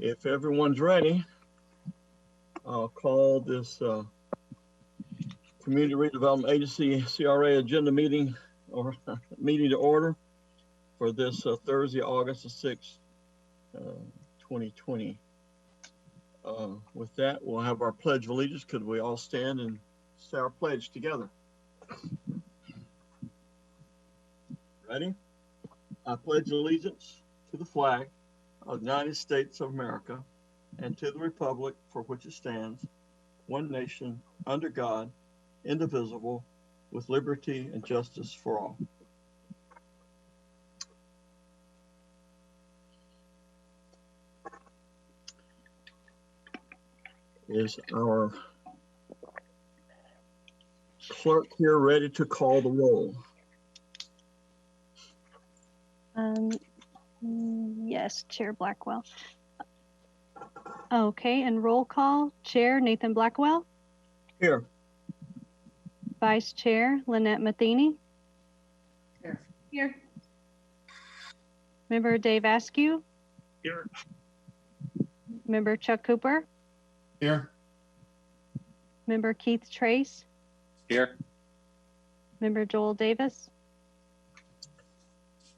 If everyone's ready, I'll call this Community Redevelopment Agency CRA agenda meeting or meeting to order for this Thursday, August the 6th, 2020. With that, we'll have our Pledge of Allegiance. Could we all stand and say our pledge together? Ready? I pledge allegiance to the flag of the United States of America and to the republic for which it stands, one nation, under God, indivisible, with liberty and justice for all. Is our clerk here ready to call the roll? Yes, Chair Blackwell. Okay, and roll call. Chair Nathan Blackwell. Here. Vice Chair Lynette Matheny. Here. Member Dave Askew. Here. Member Chuck Cooper. Here. Member Keith Trace. Here. Member Joel Davis.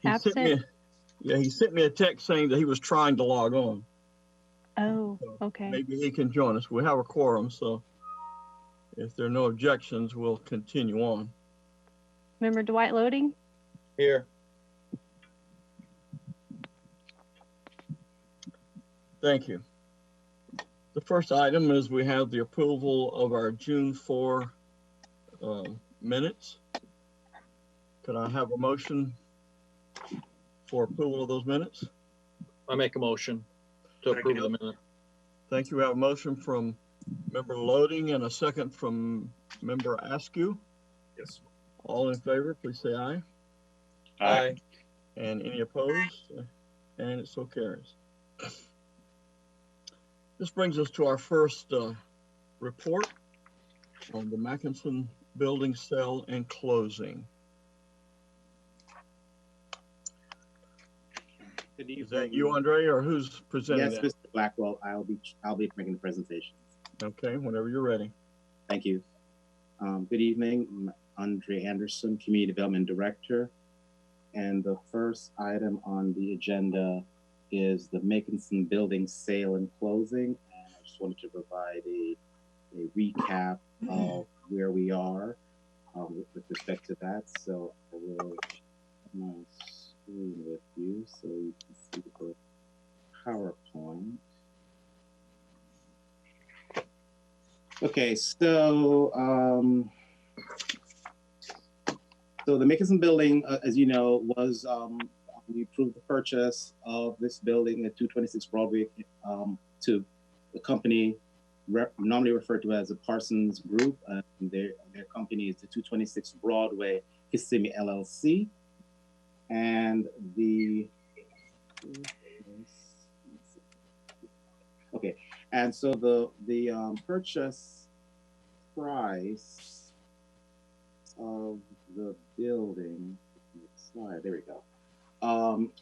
He Absent. He sent me a text saying that he was trying to log on. Oh, So okay. maybe he can join us. We have a quorum, so if there are no objections, we'll continue on. Member Dwight Loading. Here. Thank you. The first item is we have the approval of our June 4 minutes. Could I have a motion for approval of those minutes? I make a motion to approve the minute. Thank you. We have a motion from Member Loading and a second from Member Askew. Yes. All in favor, please say aye. Aye. And any opposed? And it so carries. This brings us to our first report on the Mackinson building sale and closing. Is that you, Andre, or who's presenting Yes, that? Mr. Blackwell, I'll be making the presentation. Okay, whenever you're ready. Thank you. Good evening, I'm Andre Anderson, Community Development Director. And the first item on the agenda is the Mackinson building sale and closing. And I just wanted to provide a recap of where we are with respect to that. So I will share my screen with you so you can see the PowerPoint. Okay, so the Mackinson building, as you know, was we approved the purchase of this building at 226 Broadway to the company normally referred to as the Parsons Group. Their company is the 226 Broadway Kissimmee LLC, and and so the purchase price of the building, slide, there we go,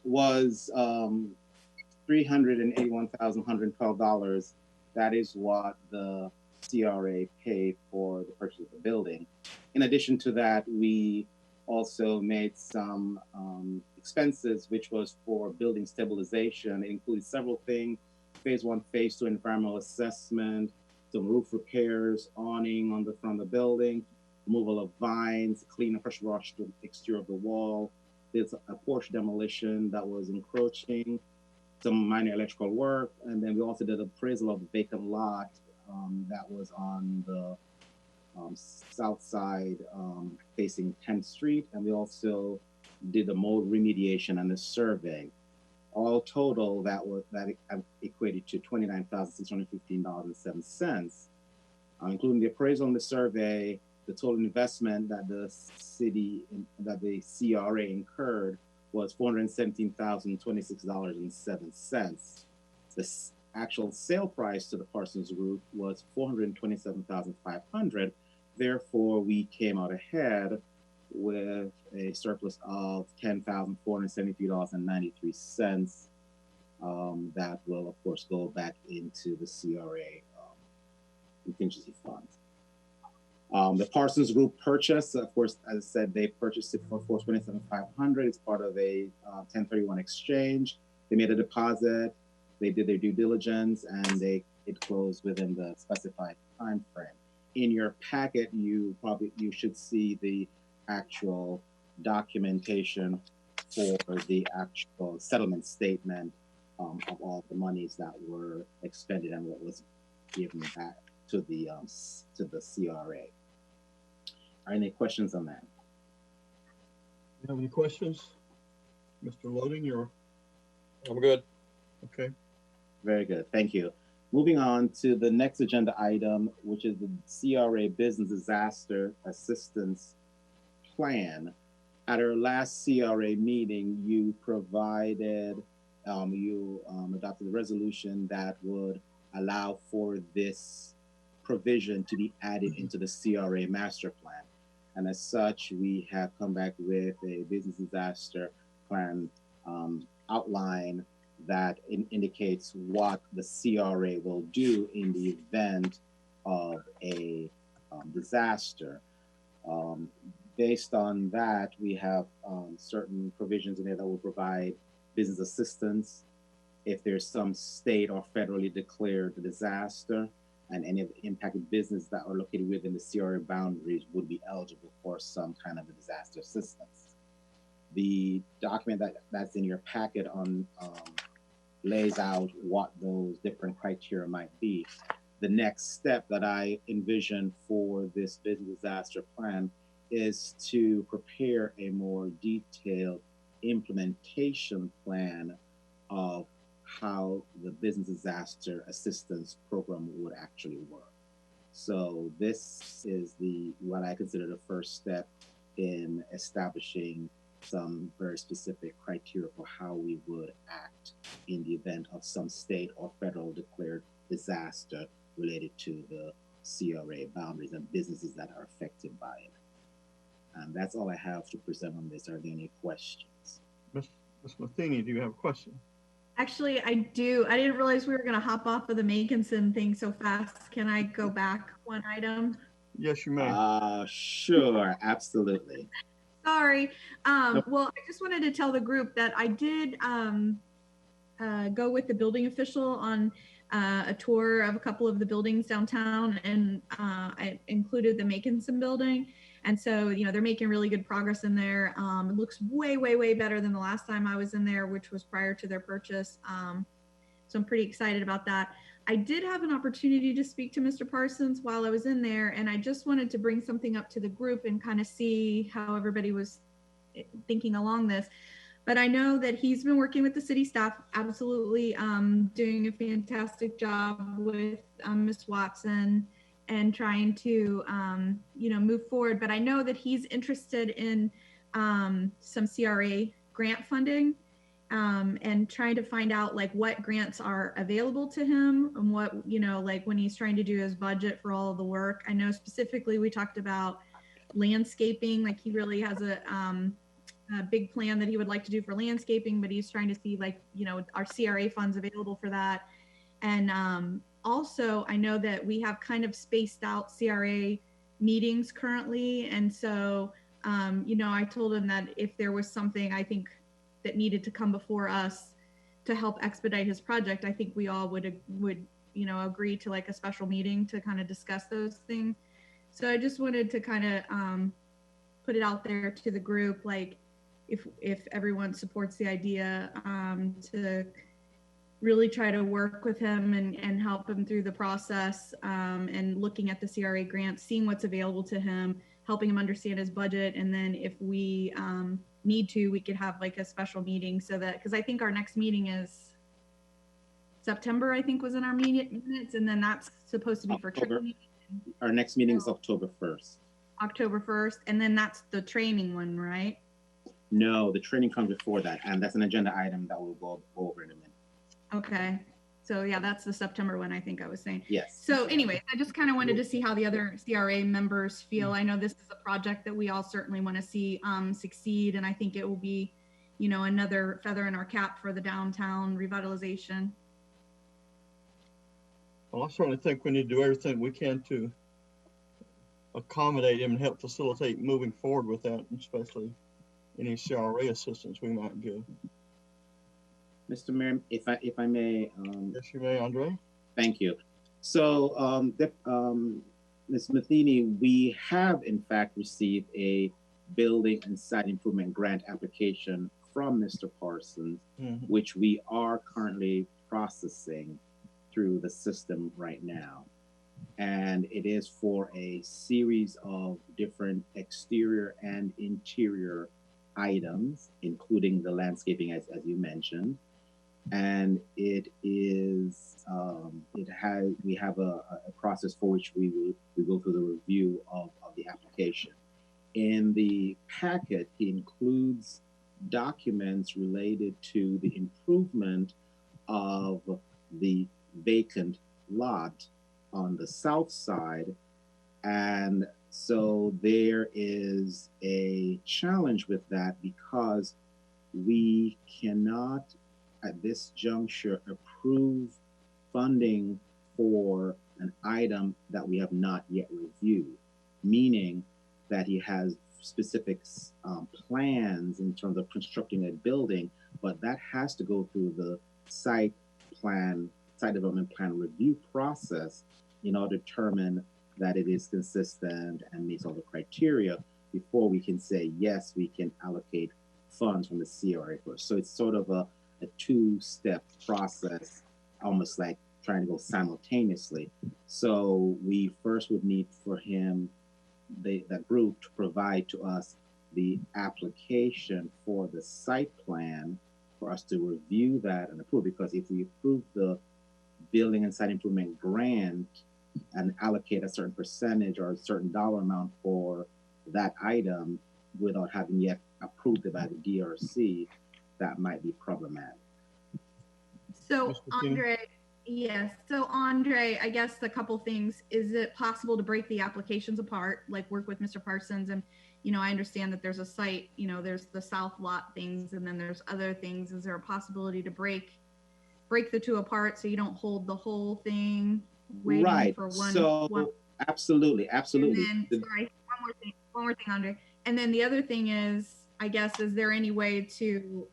was $381,112. That is what the CRA paid for the purchase of the building. In addition to that, we also made some expenses, which was for building stabilization. It included several things: phase 1, phase 2 environmental assessment, some roof repairs, awning on the front of the building, removal of vines, clean and pressure wash the exterior of the wall. There's a porch demolition that was encroaching, some minor electrical work, and then we also did appraisal of the vacant lot that was on the south side facing 10th Street, and we also did the mold remediation and the survey. All total, that equated to $29,615.07, including the appraisal and the survey. The total investment that the CRA incurred was $417,026.07. The actual sale price to the Parsons Group was $427,500. Therefore, we came out ahead with a surplus of $10,473.93. that will, of course, go back into the CRA contingency funds. The Parsons Group purchase, of course, as I said, they purchased it for $427,500. It's part of a 1031 exchange. They made a deposit, they did their due diligence, and it closed within the specified time frame. In your packet, you should see the actual documentation for the actual settlement statement of all the monies that were expended and what was given back to the CRA. Are any questions on that? You have any questions? Mr. Loading, I'm good. okay. Very good, thank you. Moving on to the next agenda item, which is the CRA Business Disaster Assistance Plan. At our last CRA meeting, you provided, adopted a resolution that would allow for this provision to be added into the CRA master plan. And as such, we have come back with a business disaster plan outline that indicates what the CRA will do in the event of a disaster. Based on that, we have certain provisions in there that will provide business assistance if there's some state or federally declared disaster, and any of the impacted business that are located within the CRA boundaries would be eligible for some kind of a disaster assistance. The document that's in your packet lays out what those different criteria might be. The next step that I envision for this business disaster plan is to prepare a more detailed implementation plan of how the business disaster assistance program would actually work. So this is what I consider the first step in establishing some very specific criteria for how we would act in the event of some state or federal declared disaster related to the CRA boundaries and businesses that are affected by it. And that's all I have to present on this. Are there any questions? Ms. Matheny, do you have a question? Actually, I do. I didn't realize we were going to hop off of the Mankinson thing so fast. Can I go back one item? Yes, you may. Sure, absolutely. Sorry. Nope. Well, I just wanted to tell the group that I did go with the building official on a tour of a couple of the buildings downtown, and I included the Mankinson building. And so, they're making really good progress in there. It looks way, way, way better than the last time I was in there, which was prior to their purchase. So I'm pretty excited about that. I did have an opportunity to speak to Mr. Parsons while I was in there, and I just wanted to bring something up to the group and kind of see how everybody was thinking along this. But I know that he's been working with the city staff, absolutely doing a fantastic job with Ms. Watson and trying to, move forward. But I know that he's interested in some CRA grant funding and trying to find out like what grants are available to him and what, like when he's trying to do his budget for all of the work. I know specifically we talked about landscaping, like he really has a big plan that he would like to do for landscaping, but he's trying to see like, are CRA funds available for that? And also I know that we have kind of spaced out CRA meetings currently. And so, I told him that if there was something I think that needed to come before us to help expedite his project, I think we all would agree to like a special meeting to kind of discuss those things. So I just wanted to kind of put it out there to the group, like if everyone supports the idea to really try to work with him and help him through the process and looking at the CRA grants, seeing what's available to him, helping him understand his budget. And then if we need to, we could have like a special meeting so that, because I think our next meeting is September, I think was in our minutes, and then that's supposed to be for training. Our next meeting is October 1st. October 1st, and then that's the training one, right? No, the training comes before that, and that's an agenda item that we'll go over in a minute. Okay. So yeah, that's the September one I think I was saying. Yes. So anyway, I just kind of wanted to see how the other CRA members feel. I know this is a project that we all certainly want to see succeed, and I think it will be another feather in our cap for the downtown revitalization. Well, I certainly think we need to do everything we can to accommodate him and help facilitate moving forward with that, especially any CRA assistance we might give. Mr. Mayor, if I may, Yes, you may, Andre. thank you. So, Ms. Matheny, we have in fact received a building and site improvement grant application from Mr. Parsons, which we are currently processing through the system right now. And it is for a series of different exterior and interior items, including the landscaping, as you mentioned. And it is, we have a process for which we go through the review of the application. In the packet, he includes documents related to the improvement of the vacant lot on the south side. And so there is a challenge with that because we cannot at this juncture approve funding for an item that we have not yet reviewed, meaning that he has specific plans in terms of constructing a building, but that has to go through the site development plan review process in order to determine that it is consistent and meets all the criteria before we can say, yes, we can allocate funds from the CRA first. So it's sort of a two-step process, almost like trying to go simultaneously. So we first would need for him, that group, to provide to us the application for the site plan for us to review that and approve. Because if we approve the building and site improvement grant and allocate a certain percentage or a certain dollar amount for that item without having yet approved it by the DRC, that might be problematic. So Andre, yes. So Andre, I guess a couple things. Is it possible to break the applications apart, like work with Mr. Parsons? And, I understand that there's a site, there's the south lot things, and then there's other things. Is there a possibility to break the two apart so you don't hold the whole thing waiting Right. for one? So absolutely. And then, sorry, one more thing, Andre. And then the other thing is, I guess, is there any way to,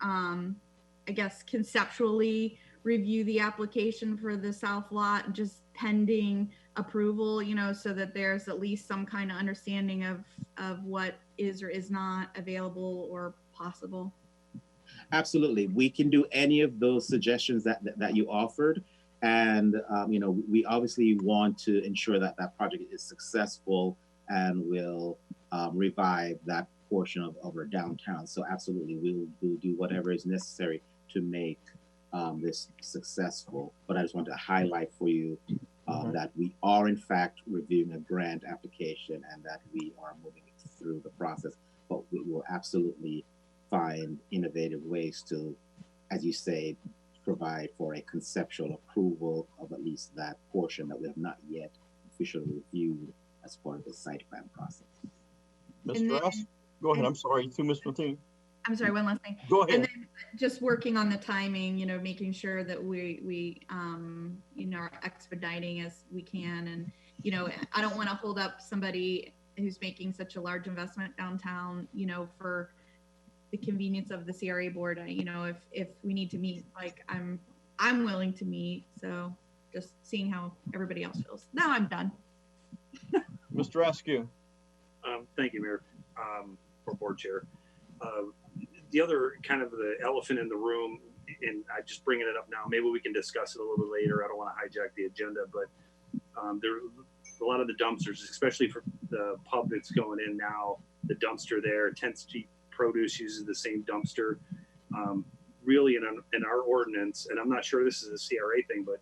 conceptually review the application for the south lot just pending approval, so that there's at least some kind of understanding of what is or is not available or possible? Absolutely. We can do any of those suggestions that you offered. And, we obviously want to ensure that that project is successful and will revive that portion of our downtown. So absolutely, we'll do whatever is necessary to make this successful. But I just want to highlight for you that we are in fact reviewing a grant application and that we are moving through the process. But we will absolutely find innovative ways to, as you say, provide for a conceptual approval of at least that portion that we have not yet officially reviewed as part of the site plan process. Mr. Ross, go ahead. I'm sorry, to Ms. Matheny. I'm sorry, one last thing. Go ahead. And then just working on the timing, making sure that we are expediting as we can. And, I don't want to hold up somebody who's making such a large investment downtown, for the convenience of the CRA board. If we need to meet, like I'm willing to meet. So just seeing how everybody else feels. Now I'm done. Mr. Askew. Thank you, Mayor, or Board Chair. The other kind of the elephant in the room, and I'm just bringing it up now, maybe we can discuss it a little bit later. I don't want to hijack the agenda, but there a lot of the dumpsters, especially for the pub that's going in now, the dumpster there, 10th Street Produce uses the same dumpster. Really in our ordinance, and I'm not sure this is a CRA thing, but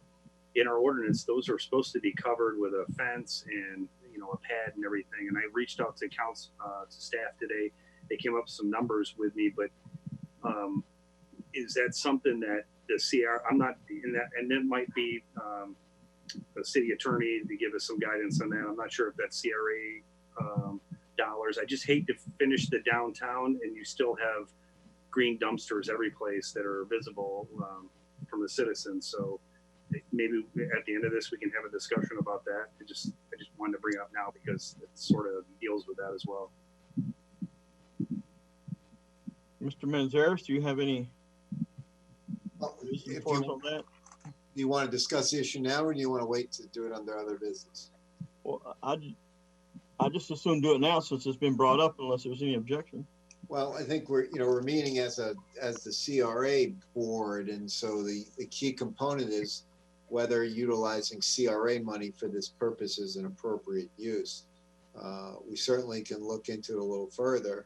in our ordinance, those are supposed to be covered with a fence and a pad and everything. And I reached out to to staff today. They came up with some numbers with me, but is that something that the CR, I'm not in that, and it might be the city attorney to give us some guidance on that. I'm not sure if that's CRA dollars. I just hate to finish the downtown and you still have green dumpsters every place that are visible from the citizens. So maybe at the end of this, we can have a discussion about that. I just wanted to bring it up now because it sort of deals with that as well. Mr. Manzares, do you have any Well, if reports on that? do you want to discuss the issue now, or do you want to wait to do it under other business? Well, I just assume do it now since it's been brought up unless there's any objection. Well, I think we're meeting as the CRA board, and so the key component is whether utilizing CRA money for this purpose is an appropriate use. We certainly can look into it a little further.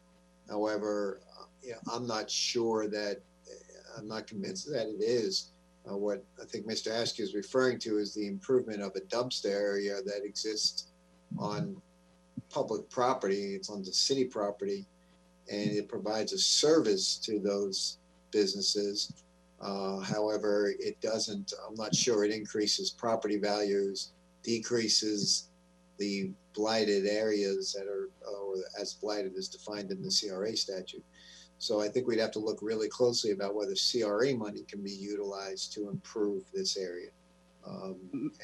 However, I'm not sure that, I'm not convinced that it is. What I think Mr. Askew is referring to is the improvement of a dumpster area that exists on public property. It's on the city property, and it provides a service to those businesses. However, it doesn't, I'm not sure it increases property values, decreases the blighted areas that are, or as blighted as defined in the CRA statute. So I think we'd have to look really closely about whether CRA money can be utilized to improve this area.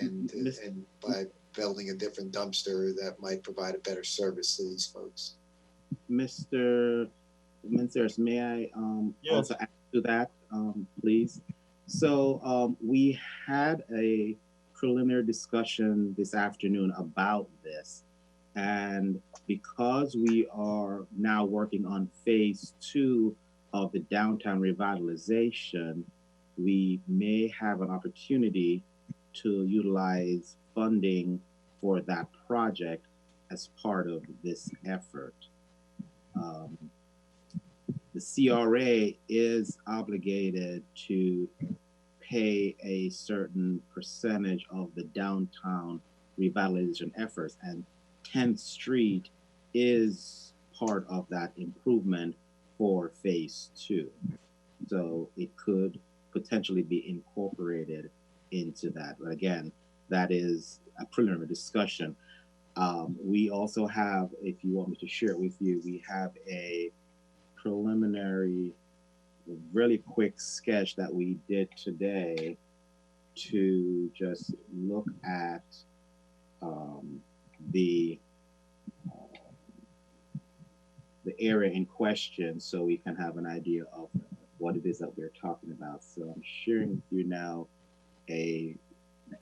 And by building a different dumpster that might provide a better service to these folks. Mr. Manzares, may I Yes. also add to that, please? So we had a preliminary discussion this afternoon about this. And because we are now working on phase 2 of the downtown revitalization, we may have an opportunity to utilize funding for that project as part of this effort. The CRA is obligated to pay a certain percentage of the downtown revitalization efforts, and 10th Street is part of that improvement for phase 2. So it could potentially be incorporated into that. But again, that is a preliminary discussion. We also have, if you want me to share it with you, we have a preliminary, really quick sketch that we did today to just look at the area in question, so we can have an idea of what it is that we're talking about. So I'm sharing with you now an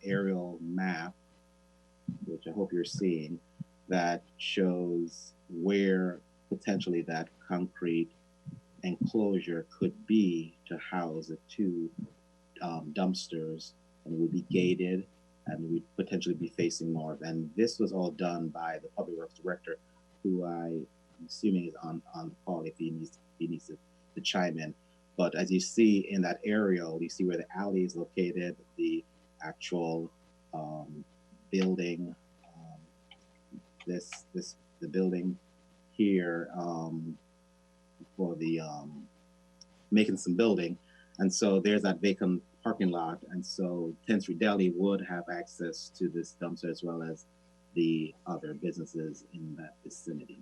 aerial map, which I hope you're seeing, that shows where potentially that concrete enclosure could be to house the 2 dumpsters, and would be gated and would potentially be facing north. And this was all done by the Public Works Director, who I'm assuming is on the call if he needs to chime in. But as you see in that aerial, you see where the alley is located, the actual building, the building here for the Mackinson building. And so there's that vacant parking lot. And so 10th Street Deli would have access to this dumpster as well as the other businesses in that vicinity.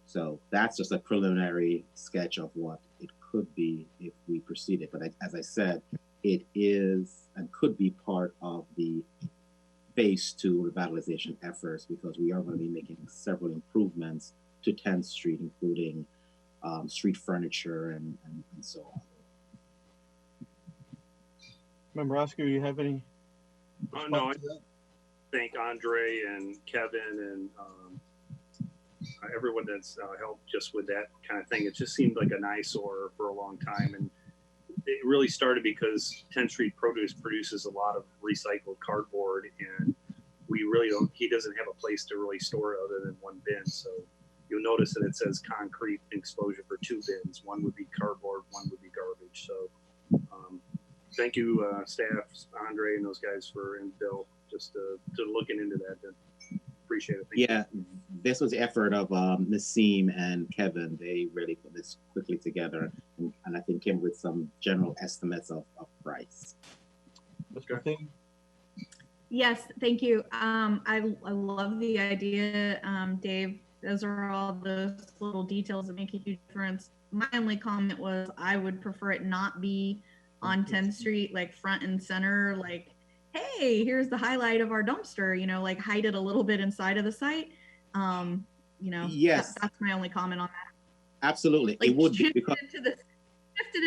So that's just a preliminary sketch of what it could be if we proceeded. But as I said, it is and could be part of the phase 2 revitalization efforts, because we are going to be making several improvements to 10th Street, including street furniture and so on. Member Askew, do you have any? No, I thank Andre and Kevin and everyone that's helped just with that kind of thing. It just seemed like an eyesore for a long time, and it really started because 10th Street Produce produces a lot of recycled cardboard, and we really don't, he doesn't have a place to really store it other than one bin. So you'll notice that it says concrete exposure for 2 bins. One would be cardboard, one would be garbage. So thank you, staff, Andre and those guys and Bill, just to looking into that. Appreciate it. Yeah, this was the effort of Nassim and Kevin. They really put this quickly together, and I think came with some general estimates of price. Mr. Thiem? Yes, thank you. I love the idea, Dave, those are all those little details that make a huge difference. My only comment was I would prefer it not be on 10th Street, like front and center, like, hey, here's the highlight of our dumpster, you know, like hide it a little bit inside of the site. You know, Yes. that's my only comment on that. Absolutely. Like, It would be shift because it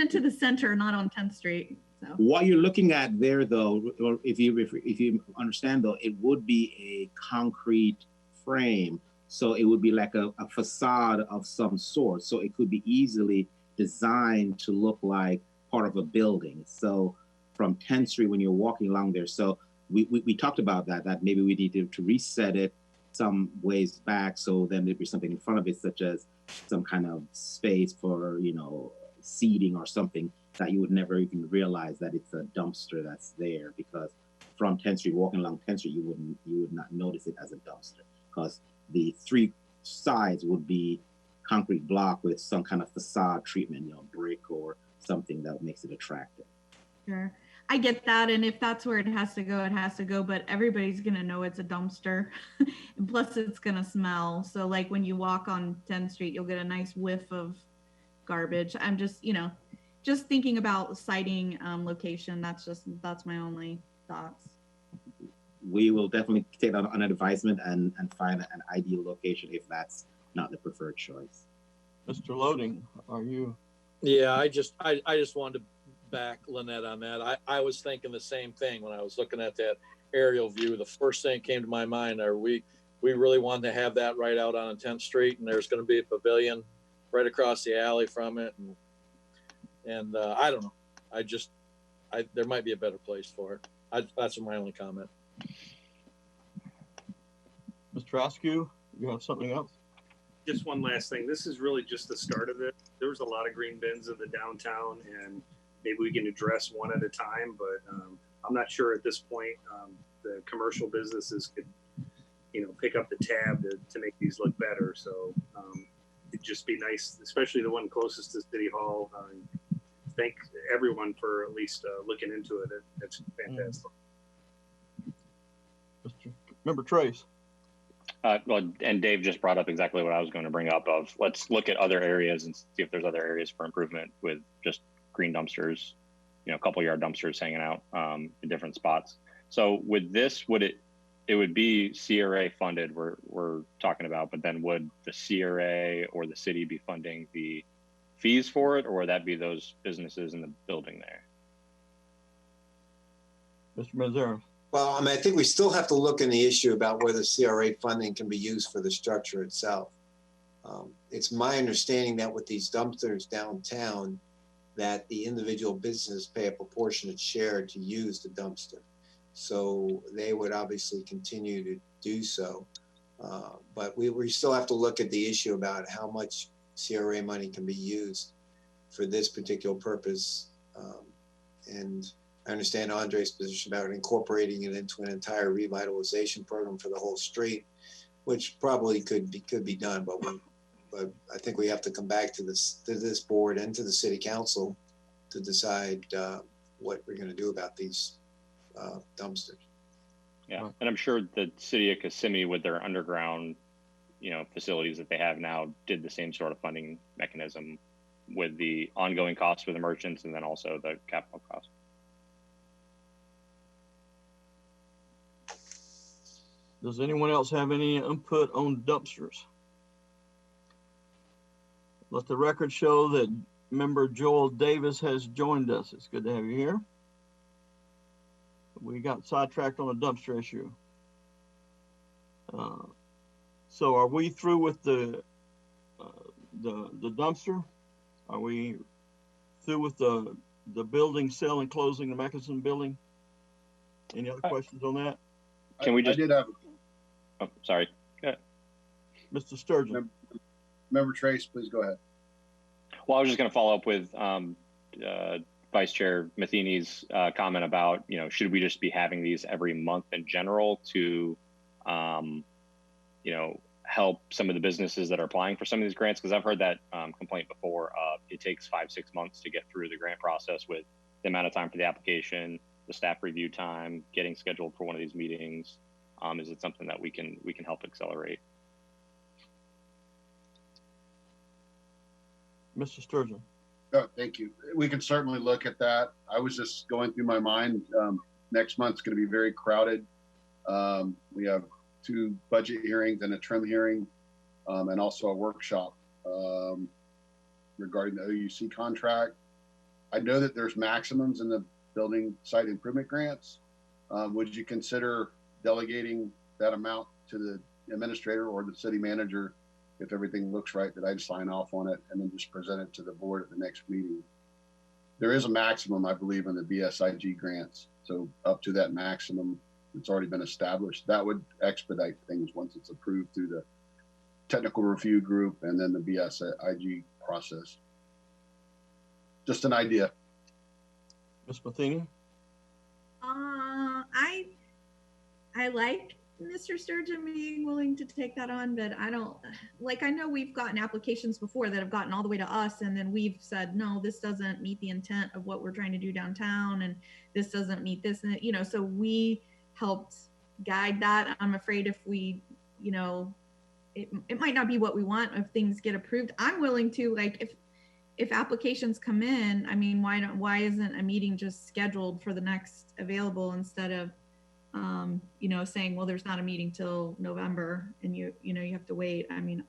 into the center, not on 10th Street. So what you're looking at there, though, or if you understand, though, it would be a concrete frame. So it would be like a facade of some sort. So it could be easily designed to look like part of a building. So from 10th Street, when you're walking along there. So we talked about that maybe we need to reset it some ways back. So then there'd be something in front of it, such as some kind of space for, you know, seating or something that you would never even realize that it's a dumpster that's there, because from 10th Street, walking along 10th Street, you would not notice it as a dumpster, because the three sides would be concrete block with some kind of facade treatment, you know, brick or something that makes it attractive. sure. I get that. And if that's where it has to go, it has to go, but everybody's going to know it's a dumpster. And plus it's going to smell. So like when you walk on 10th Street, you'll get a nice whiff of garbage. I'm just, you know, just thinking about siting location. That's my only thoughts. We will definitely take that on advisement and find an ideal location if that's not the preferred choice. Mr. Loading, are you? Yeah, I just wanted to back Lynette on that. I was thinking the same thing when I was looking at that aerial view. The first thing that came to my mind are we really wanted to have that right out on 10th Street, and there's going to be a pavilion right across the alley from it, and I don't know. There might be a better place for it. That's my only comment. Mr. Askew, you have something else? Just one last thing. This is really just the start of it. There's a lot of green bins in the downtown, and maybe we can address one at a time, but I'm not sure at this point the commercial businesses could, you know, pick up the tab to make these look better. So it'd just be nice, especially the one closest to City Hall. Thank everyone for at least looking into it. It's fantastic. Member Trace. Well, and Dave just brought up exactly what I was going to bring up of let's look at other areas and see if there's other areas for improvement with just green dumpsters, you know, a couple yard dumpsters hanging out in different spots. So with this, it would be CRA funded we're talking about, but then would the CRA or the city be funding the fees for it, or would that be those businesses in the building there? Mr. Manzaro. Well, I mean, I think we still have to look in the issue about whether CRA funding can be used for the structure itself. It's my understanding that with these dumpsters downtown, that the individual businesses pay a proportionate share to use the dumpster. So they would obviously continue to do so. But we still have to look at the issue about how much CRA money can be used for this particular purpose. And I understand Andre's position about incorporating it into an entire revitalization program for the whole street, which probably could be done, but I think we have to come back to this board and to the city council to decide what we're going to do about these dumpsters. Yeah, and I'm sure the city of Kissimmee with their underground, you know, facilities that they have now did the same sort of funding mechanism with the ongoing costs for the merchants and then also the capital costs. Does anyone else have any input on dumpsters? Let the record show that member Joel Davis has joined us. It's good to have you here. We got sidetracked on a dumpster issue. So are we through with the dumpster? Are we through with the building sale and closing the Mackinson building? Any other questions on that? Can we just? I did have. Oh, sorry. Yeah. Mr. Sturgeon. Member Trace, please go ahead. Well, I was just going to follow up with Vice Chair Matheny's comment about, you know, should we just be having these every month in general to, you know, help some of the businesses that are applying for some of these grants? Because I've heard that complaint before. It takes 5-6 months to get through the grant process with the amount of time for the application, the staff review time, getting scheduled for one of these meetings. Is it something that we can help accelerate? Mr. Sturgeon. Oh, thank you. We can certainly look at that. I was just going through my mind. Next month's going to be very crowded. We have 2 budget hearings and a trim hearing, and also a workshop regarding the OUC contract. I know that there's maximums in the building site improvement grants. Would you consider delegating that amount to the administrator or the city manager if everything looks right, that I'd sign off on it and then just present it to the board at the next meeting? There is a maximum, I believe, in the BSIG grants. So up to that maximum, it's already been established. That would expedite things once it's approved through the technical review group and then the BSIG process. Just an idea. Ms. Matheny? I like Mr. Sturgeon being willing to take that on, but I don't, like, I know we've gotten applications before that have gotten all the way to us, and then we've said, no, this doesn't meet the intent of what we're trying to do downtown, and this doesn't meet this, and, you know, so we helped guide that. I'm afraid if we, you know, it might not be what we want if things get approved. I'm willing to, like, if applications come in, I mean, why isn't a meeting just scheduled for the next available instead of, you know, saying, well, there's not a meeting till November and you know, you have to wait. I mean,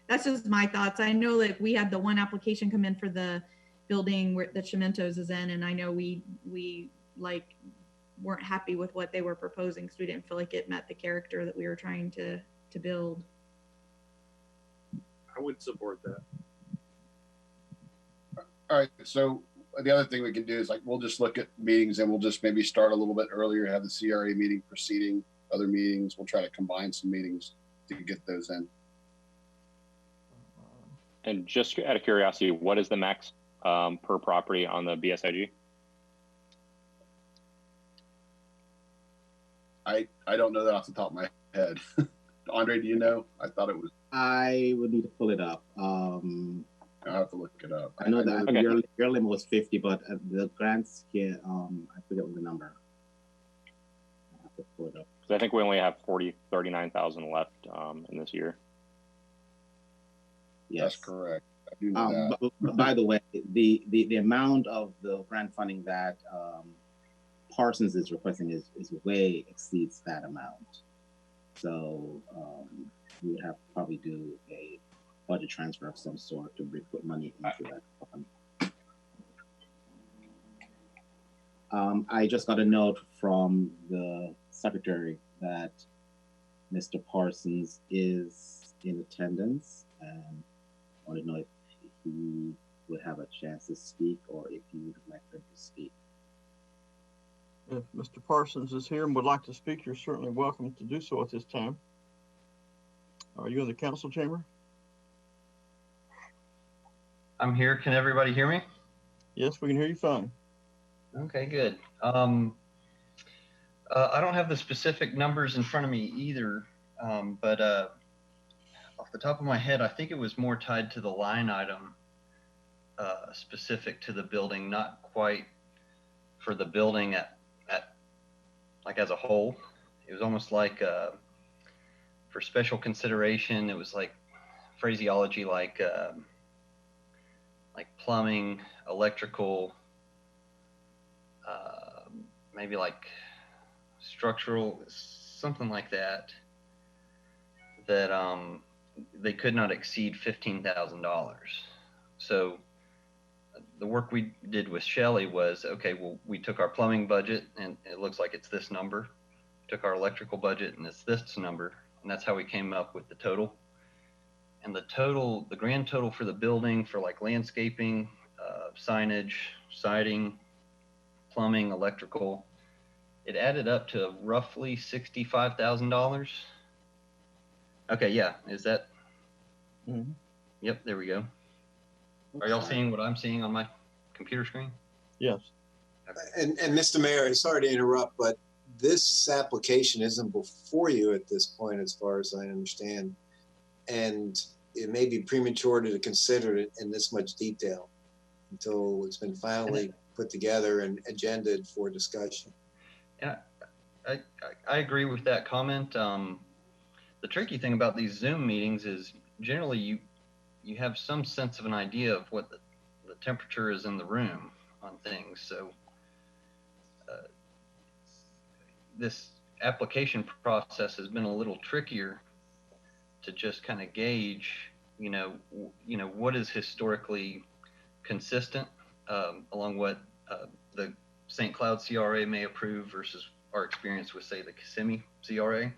that's just my thoughts. I know like we had the one application come in for the building where the Chimentos is in, and I know we like weren't happy with what they were proposing because we didn't feel like it met the character that we were trying to build. I would support that. All right. So the other thing we can do is like, we'll just look at meetings and we'll just maybe start a little bit earlier, have the CRA meeting preceding other meetings. We'll try to combine some meetings to get those in. And just out of curiosity, what is the max per property on the BSIG? I don't know that off the top of my head. Andre, do you know? I thought it was. I would need to pull it up. I'll have to look it up. I know that Okay. your limit was 50, but the grants here, I forget what the number. I have to pull it up. Because I think we only have 39,000 left in this year. Yes, That's correct. I do know that. but by the way, the amount of the grant funding that Parsons is requesting is way exceeds that amount. So we would have to probably do a budget transfer of some sort to put money into that fund. I just got a note from the secretary that Mr. Parsons is in attendance, and I want to know if he would have a chance to speak or if he would like him to speak. If Mr. Parsons is here and would like to speak, you're certainly welcome to do so at this time. Are you in the council chamber? I'm here. Can everybody hear me? Yes, we can hear you fine. Okay, good. I don't have the specific numbers in front of me either, but off the top of my head, I think it was more tied to the line item specific to the building, not quite for the building at like as a whole. It was almost like for special consideration, it was like phraseology like plumbing, electrical, maybe like structural, something like that, that they could not exceed $15,000. So the work we did with Shelley was, okay, well, we took our plumbing budget and it looks like it's this number. Took our electrical budget and it's this number. And that's how we came up with the total. And the grand total for the building for like landscaping, signage, siding, plumbing, electrical, it added up to roughly $65,000. Okay, yeah, is that? Mm-hmm. Yep, there we go. Are y'all seeing what I'm seeing on my computer screen? Yes. And Mr. Mayor, sorry to interrupt, but this application isn't before you at this point, as far as I understand. And it may be premature to consider it in this much detail until it's been finally put together and agended for discussion. Yeah, I agree with that comment. The tricky thing about these Zoom meetings is generally you have some sense of an idea of what the temperature is in the room on things. So this application process has been a little trickier to just kind of gauge, what is historically consistent along what the St. Cloud CRA may approve versus our experience with, say, the Kissimmee CRA.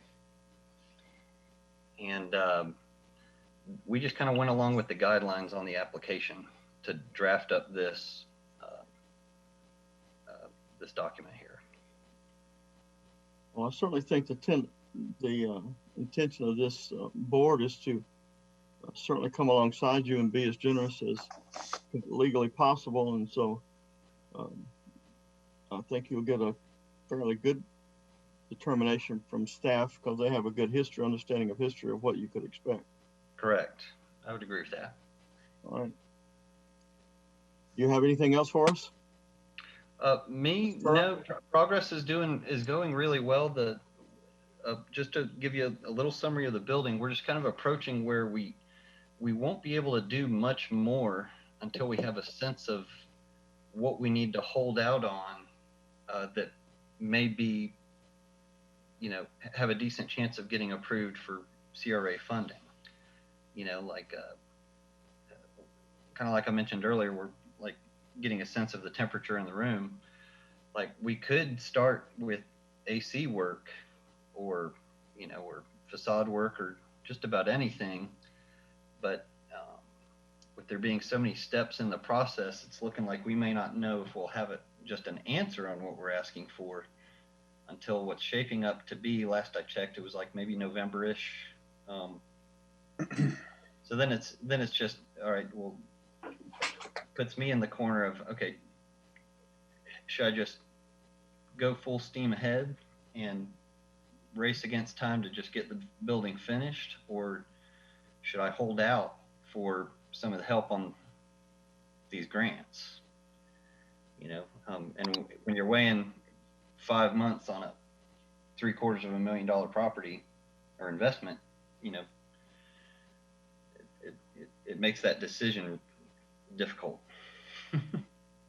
And we just kind of went along with the guidelines on the application to draft up this this document here. Well, I certainly think the intention of this board is to certainly come alongside you and be as generous as legally possible. And so I think you'll get a fairly good determination from staff because they have a good understanding of history of what you could expect. Correct. I would agree with that. All right. Do you have anything else for us? No. Progress is going really well. Just to give you a little summary of the building, we're just kind of approaching where we won't be able to do much more until we have a sense of what we need to hold out on that may be, have a decent chance of getting approved for CRA funding. Kind of like I mentioned earlier, we're like getting a sense of the temperature in the room. Like we could start with AC work or facade work or just about anything. But with there being so many steps in the process, it's looking like we may not know if we'll have just an answer on what we're asking for until what's shaping up to be, last I checked, it was like maybe November-ish. So then it's just, all right, well, puts me in the corner of, okay, should I just go full steam ahead and race against time to just get the building finished, or should I hold out for some of the help on these grants? And when you're weighing 5 months on a $750,000 property or investment, it makes that decision difficult.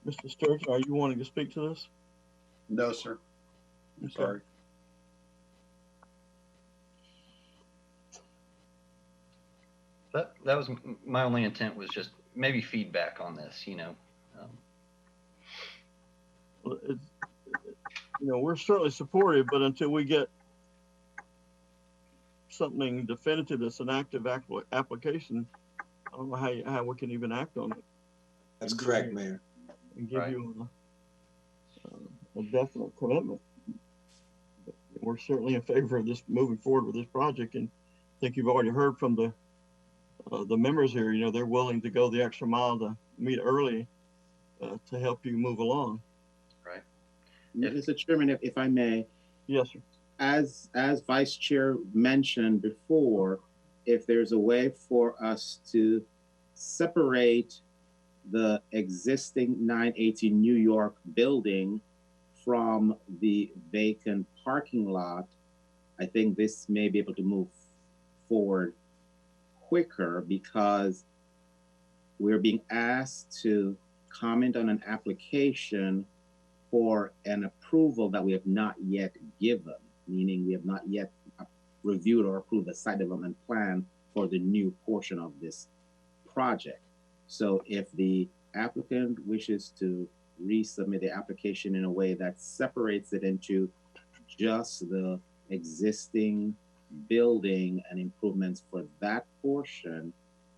Mr. Sturgeon, are you wanting to speak to this? No, sir. I'm sorry. That was my only intent, was just maybe feedback on this, We're certainly supportive, but until we get something definitive that's an active application, I don't know how we can even act on it. That's correct, Mayor. And give you a definite commitment. We're certainly in favor of this moving forward with this project, and I think you've already heard from the members here. They're willing to go the extra mile to meet early to help you move along. Right. Mr. Chairman, if I may. Yes, sir. As Vice Chair mentioned before, if there's a way for us to separate the existing 980 New York building from the vacant parking lot, I think this may be able to move forward quicker, because we're being asked to comment on an application for an approval that we have not yet given, meaning we have not yet reviewed or approved the site development plan for the new portion of this project. So if the applicant wishes to resubmit the application in a way that separates it into just the existing building and improvements for that portion,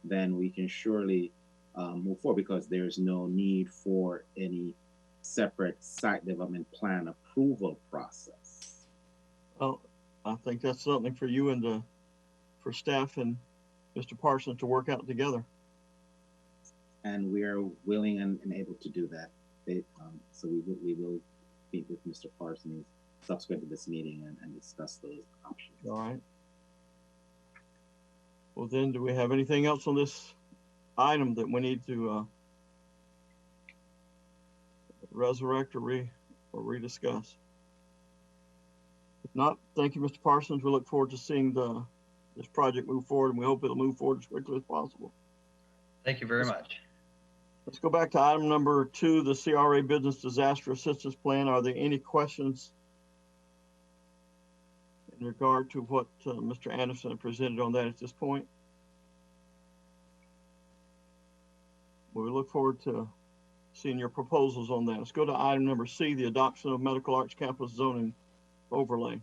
then we can surely move forward, because there's no need for any separate site development plan approval process. Well, I think that's something for you and for staff and Mr. Parsons to work out together. And we are willing and able to do that. So we will meet with Mr. Parsons subsequent to this meeting and discuss those options. All right. Well, then, do we have anything else on this item that we need to resurrect or rediscuss? If not, thank you, Mr. Parsons. We look forward to seeing this project move forward, and we hope it'll move forward as quickly as possible. Thank you very much. Let's go back to item number 2, the CRA Business Disaster Assistance Plan. Are there any questions in regard to what Mr. Anderson presented on that at this point? We look forward to seeing your proposals on that. Let's go to item number C, the adoption of medical arts campus zoning overlay.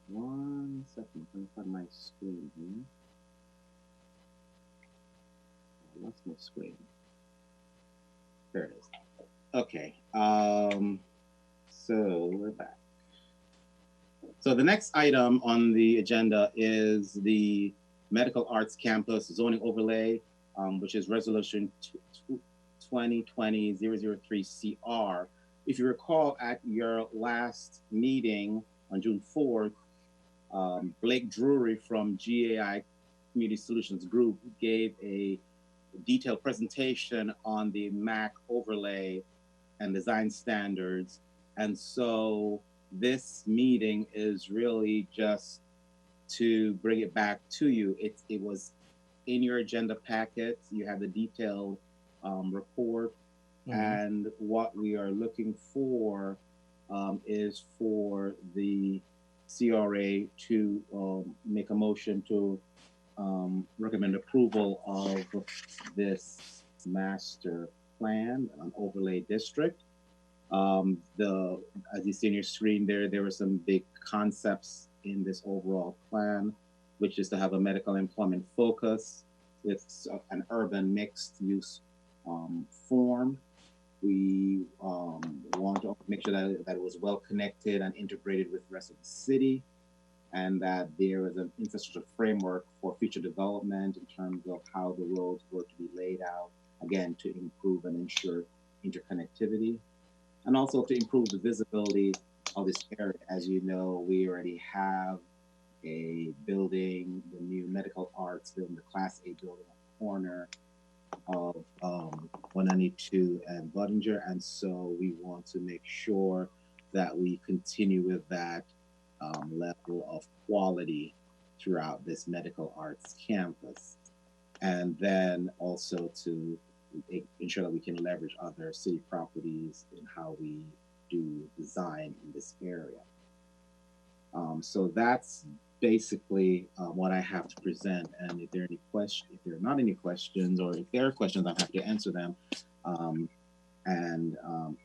One second, I'm gonna find my screen here. I lost my screen. There it is. Okay, so we're back. So the next item on the agenda is the medical arts campus zoning overlay, which is resolution 2020-003 CR. If you recall, at your last meeting on June 4th, Blake Drury from GAI Community Solutions Group gave a detailed presentation on the MAC overlay and design standards. And so this meeting is really just to bring it back to you. It was in your agenda packet. You have the detailed report. And what we are looking for is for the CRA to make a motion to recommend approval of this master plan, an overlay district. As you see on your screen there were some big concepts in this overall plan, which is to have a medical employment focus with an urban mixed use form. We want to make sure that it was well connected and integrated with the rest of the city, and that there is an infrastructure framework for future development in terms of how the roads were to be laid out, again, to improve and ensure interconnectivity, and also to improve the visibility of this area. As you know, we already have a building, the new medical arts building, the Class A building on the corner of 192 and Budinger, and so we want to make sure that we continue with that level of quality throughout this medical arts campus, and then also to ensure that we can leverage other city properties in how we do design in this area. So that's basically what I have to present. And if there are any questions, if there are not any questions, or if there are questions, I'm happy to answer them, and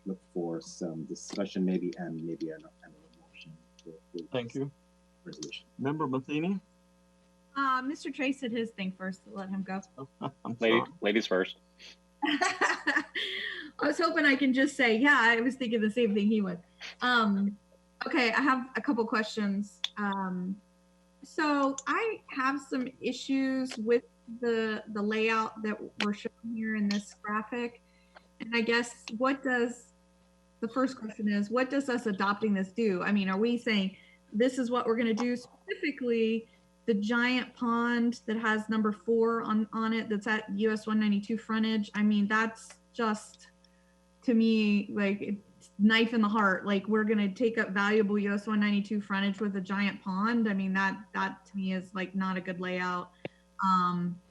look for some discussion, maybe a motion to approve. Thank you. Resolution. Member Matheny? Mr. Trace said his thing first, so let him go. I'm sorry. Ladies first. I was hoping I can just say, yeah, I was thinking the same thing he would. Okay, I have a couple questions. So I have some issues with the layout that we're showing here in this graphic. And I guess the first question is, what does us adopting this do? I mean, are we saying this is what we're going to do specifically? The giant pond that has number 4 on it, that's at US 192 frontage. I mean, that's just, to me, like, it's knife in the heart. Like, we're going to take up valuable US 192 frontage with a giant pond. I mean, that to me is like not a good layout.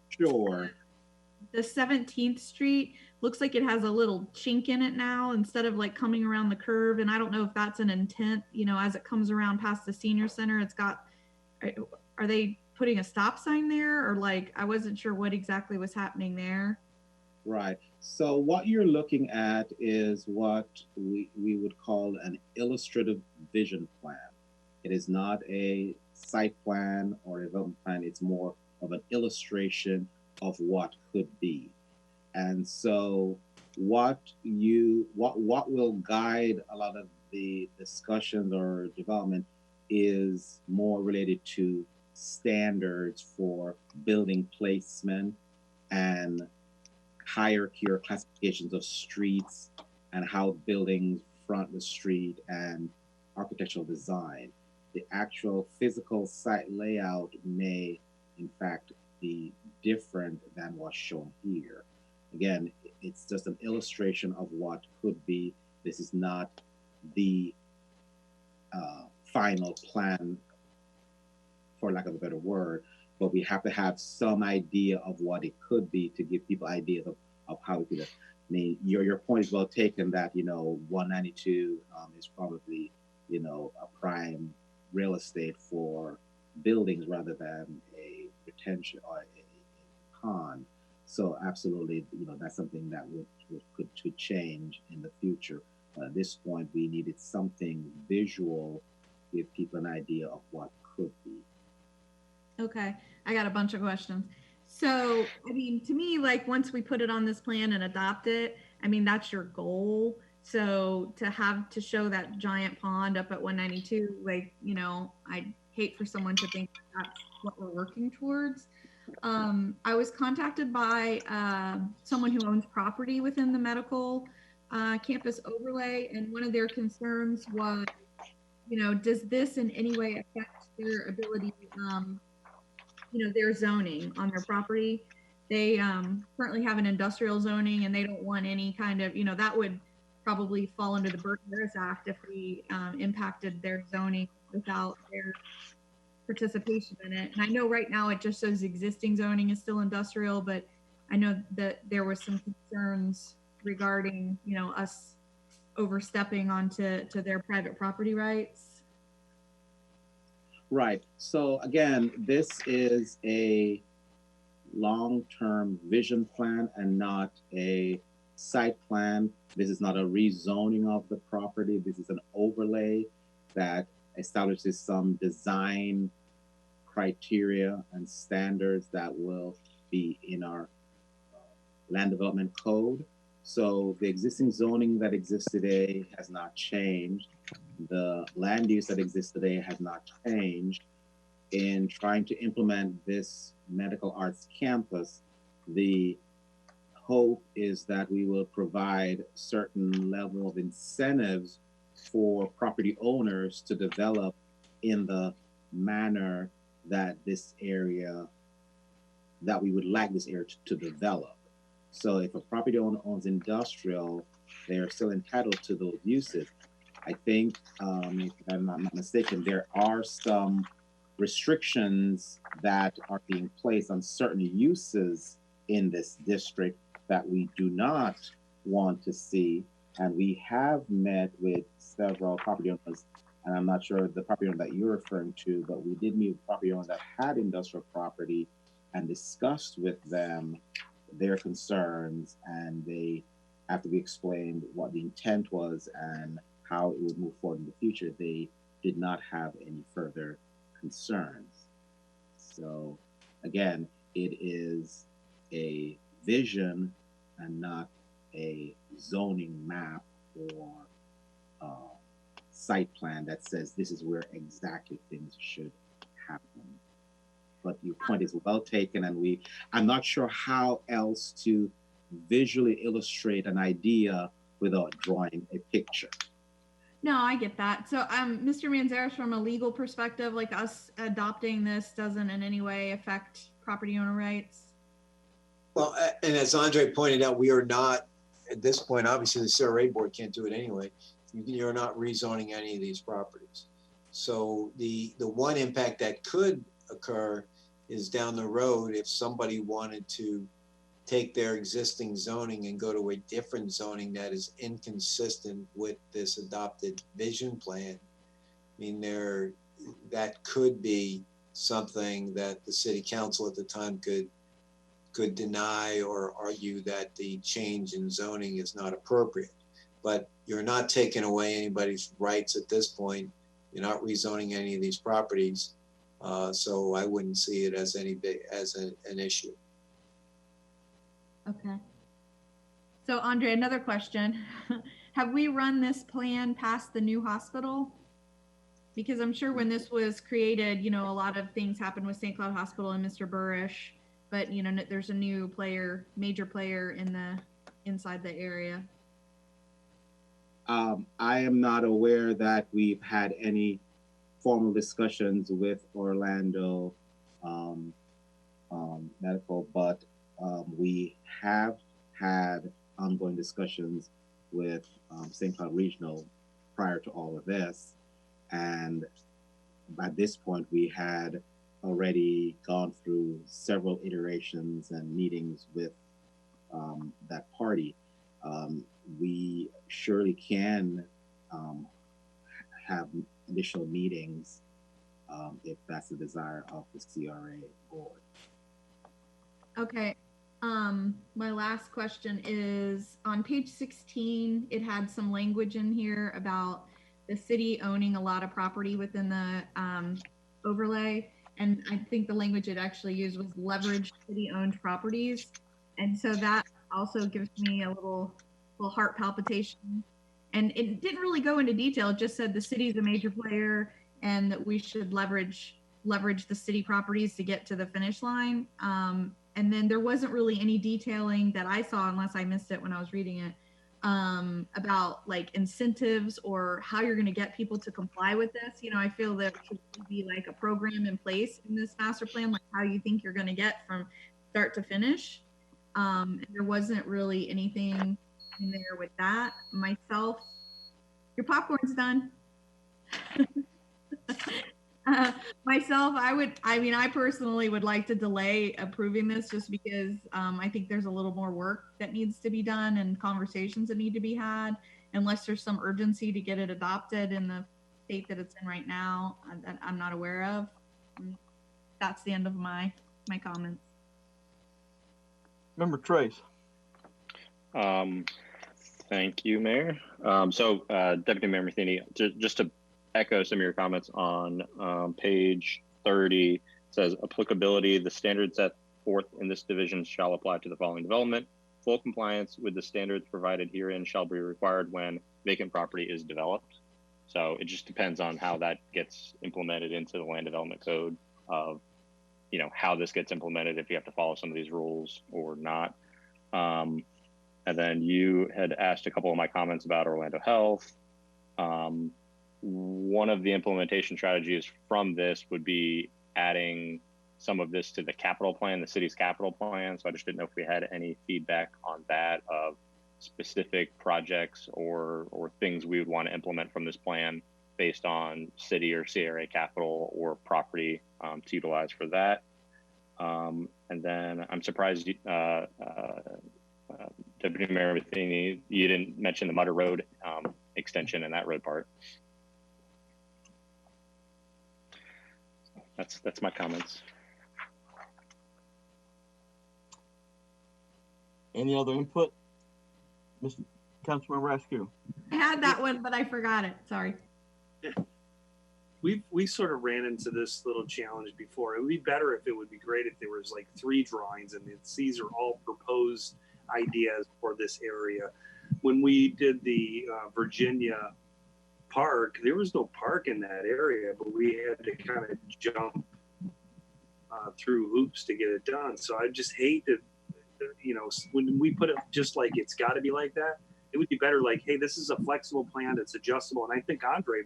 Sure. The 17th Street looks like it has a little chink in it now instead of like coming around the curve. And I don't know if that's an intent, you know, as it comes around past the senior center, it's got, are they putting a stop sign there, or like, I wasn't sure what exactly was happening there. Right. So what you're looking at is what we would call an illustrative vision plan. It is not a site plan or a development plan. It's more of an illustration of what could be. And so what will guide a lot of the discussions or development is more related to standards for building placement and hierarchy or classifications of streets and how buildings front the street and architectural design. The actual physical site layout may, in fact, be different than what's shown here. Again, it's just an illustration of what could be. This is not the final plan, for lack of a better word. but we have to have some idea of what it could be to give people ideas of how we could. I mean, your point is well taken that, 192 is probably, a prime real estate for buildings rather than a retention or a pond. So absolutely, that's something that could change in the future. At this point, we needed something visual, give people an idea of what could be. Okay, I got a bunch of questions. So, I mean, to me, like once we put it on this plan and adopt it, I mean, that's your goal. So to show that giant pond up at 192, like, I'd hate for someone to think that's what we're working towards. I was contacted by someone who owns property within the medical campus overlay, and one of their concerns was, does this in any way affect their ability, their zoning on their property? They currently have an industrial zoning, and they don't want any kind of, that would probably fall under the Burton-Harris Act if we impacted their zoning without their participation in it. And I know right now it just says existing zoning is still industrial, but I know that there was some concerns regarding, us overstepping onto their private property rights. Right. So again, this is a long-term vision plan and not a site plan. This is not a rezoning of the property. This is an overlay that establishes some design criteria and standards that will be in our land development code. So the existing zoning that exists today has not changed. The land use that exists today has not changed. In trying to implement this medical arts campus, the hope is that we will provide certain level of incentives for property owners to develop in the manner that this area, that we would like this area to develop. So if a property owner owns industrial, they are still entitled to those uses. I think, if I'm not mistaken, there are some restrictions that are being placed on certain uses in this district that we do not want to see. And we have met with several property owners, and I'm not sure the property owner that you're referring to, but we did meet with property owners that had industrial property and discussed with them their concerns, and they, after we explained what the intent was and how it would move forward in the future, they did not have any further concerns. So again, it is a vision and not a zoning map or site plan that says this is where exactly things should happen. But your point is well taken, and I'm not sure how else to visually illustrate an idea without drawing a picture. No, I get that. So, Mr. Manzares, from a legal perspective, like us adopting this doesn't in any way affect property owner rights? Well, and as Andre pointed out, we are not, at this point, obviously the CRA board can't do it anyway. You're not rezoning any of these properties. So the one impact that could occur is down the road if somebody wanted to take their existing zoning and go to a different zoning that is inconsistent with this adopted vision plan. I mean, that could be something that the city council at the time could deny or argue that the change in zoning is not appropriate. But you're not taking away anybody's rights at this point. You're not rezoning any of these properties. So I wouldn't see it as an issue. Okay. So Andre, another question. Have we run this plan past the new hospital? Because I'm sure when this was created, a lot of things happened with St. Cloud Hospital and Mr. Burrish, but there's a new player, major player inside the area. I am not aware that we've had any formal discussions with Orlando Medical, but we have had ongoing discussions with St. Cloud Regional prior to all of this. And at this point, we had already gone through several iterations and meetings with that party. We surely can have additional meetings if that's the desire of the CRA board. Okay. My last question is on page 16, it had some language in here about the city owning a lot of property within the overlay. And I think the language it actually used was leverage city-owned properties. And so that also gives me a little heart palpitation. And it didn't really go into detail. It just said the city's a major player and that we should leverage the city properties to get to the finish line. And then there wasn't really any detailing that I saw, unless I missed it when I was reading it, about like incentives or how you're going to get people to comply with this. You know, I feel there should be like a program in place in this master plan, like how you think you're going to get from start to finish. And there wasn't really anything in there with that. Myself, your popcorn's done. Myself, I personally would like to delay approving this just because I think there's a little more work that needs to be done and conversations that need to be had, unless there's some urgency to get it adopted in the state that it's in right now that I'm not aware of. That's the end of my comments. Member Trace. Thank you, Mayor. Deputy Mayor Matheny, just to echo some of your comments on page 30, it says applicability, the standards set forth in this division shall apply to the following development. Full compliance with the standards provided herein shall be required when vacant property is developed. So it just depends on how that gets implemented into the land development code of, you know, how this gets implemented, if you have to follow some of these rules or not. And then you had asked a couple of my comments about Orlando Health. One of the implementation strategies from this would be adding some of this to the capital plan, the city's capital plan. So I just didn't know if we had any feedback on that of specific projects or things we would want to implement from this plan based on city or CRA capital or property to utilize for that. And then I'm surprised Deputy Mayor Matheny, you didn't mention the Mutter Road extension and that road part. That's my comments. Any other input? Mr. Councilmember Askew. I had that one, but I forgot it. Sorry. We sort of ran into this little challenge before. It would be better if it would be great if there was like 3 drawings and these are all proposed ideas for this area. When we did the Virginia park, there was no park in that area, but we had to kind of jump through hoops to get it done. So I just hate that, you know, when we put it just like it's got to be like that, it would be better like, hey, this is a flexible plan that's adjustable. And I think Andre,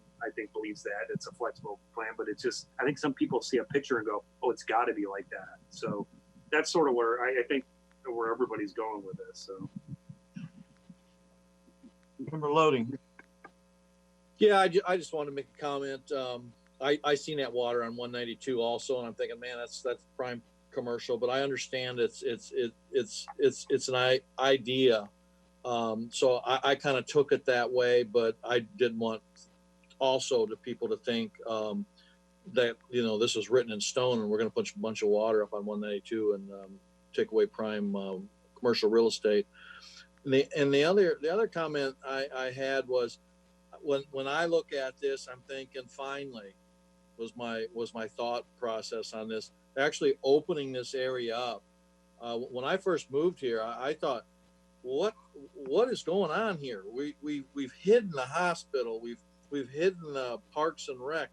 believes that it's a flexible plan, but it's just, I think some people see a picture and go, oh, it's got to be like that. So that's sort of where I think where everybody's going with this. So. Member Loading. Yeah, I just want to make a comment. I seen that water on 192 also, and I'm thinking, man, that's prime commercial. But I understand it's an idea. So I kind of took it that way, but I didn't want also the people to think that, you know, this was written in stone and we're going to put a bunch of water up on 192 and take away prime commercial real estate. And the other comment I had was when I look at this, I'm thinking finally was my thought process on this. Actually opening this area up. When I first moved here, I thought, what is going on here? We've hidden the hospital. We've hidden Parks and Rec.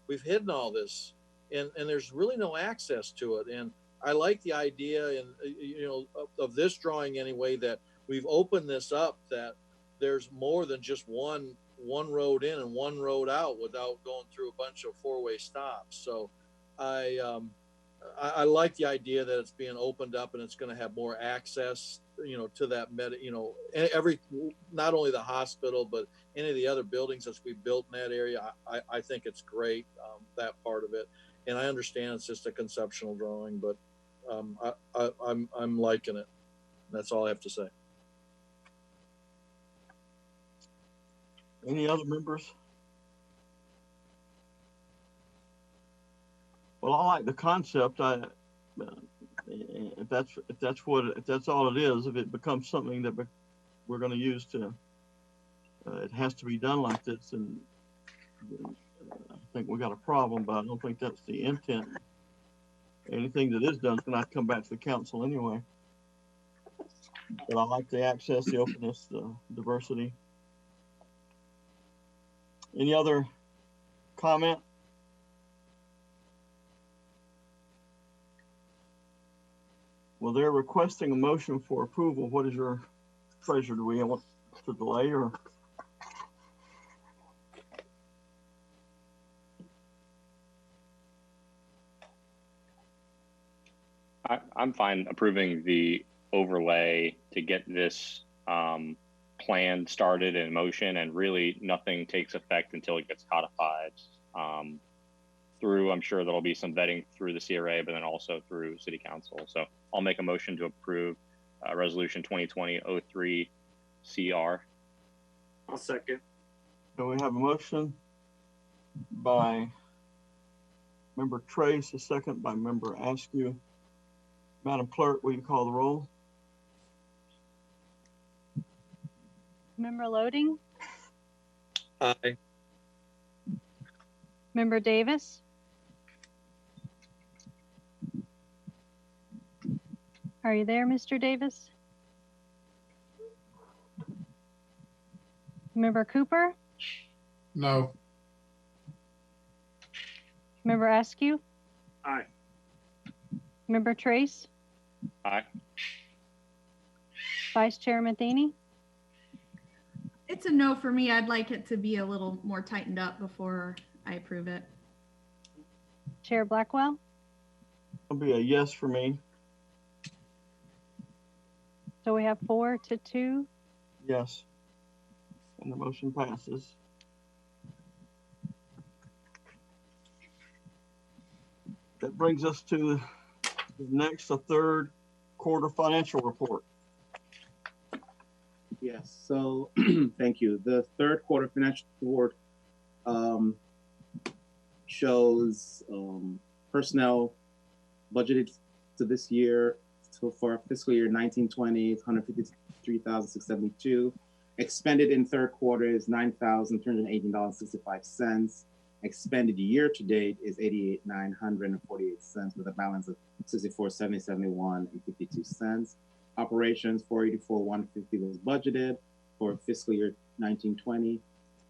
We've hidden all this, and there's really no access to it. And I like the idea, and you know, of this drawing anyway, that we've opened this up, that there's more than just one road in and one road out without going through a bunch of 4-way stops. So I like the idea that it's being opened up and it's going to have more access, you know, to that not only the hospital, but any of the other buildings that we built in that area. I think it's great, that part of it. And I understand it's just a conceptual drawing, but I'm liking it. That's all I have to say. Any other members? Well, I like the concept. If that's all it is, if it becomes something that we're going to use to, it has to be done like this, and I think we got a problem. But I don't think that's the intent. Anything that is done is going to have to come back to the council anyway. But I like the access, the openness, the diversity. Any other comment? Well, they're requesting a motion for approval. What is your pleasure? Do we want to delay or? I'm fine approving the overlay to get this plan started in motion, and really nothing takes effect until it gets codified through, I'm sure there'll be some vetting through the CRA, but then also through City Council. So I'll make a motion to approve Resolution 2020-03 CR. I'll second. So we have a motion by Member Trace, a second by Member Askew. Madam Clerk, will you call the roll? Member Loading, Aye. Member Davis, are you there, Mr. Davis? Member Cooper, No. Member Askew, Aye. Member Trace, Aye. Vice Chair Matheny, It's a no for me. I'd like it to be a little more tightened up before I approve it. Chair Blackwell, It'll be a yes for me. so we have 4-2. Yes. And the motion passes. That brings us to the next, the third quarter financial report. Yes, so thank you. The third quarter financial report shows personnel budgeted to this year, so for fiscal year 1920, it's $153,672. Expended in third quarter is $9,318.65. Expended year to date is $88,948 with a balance of $64,771.52. Operations 484,150 was budgeted for fiscal year 1920.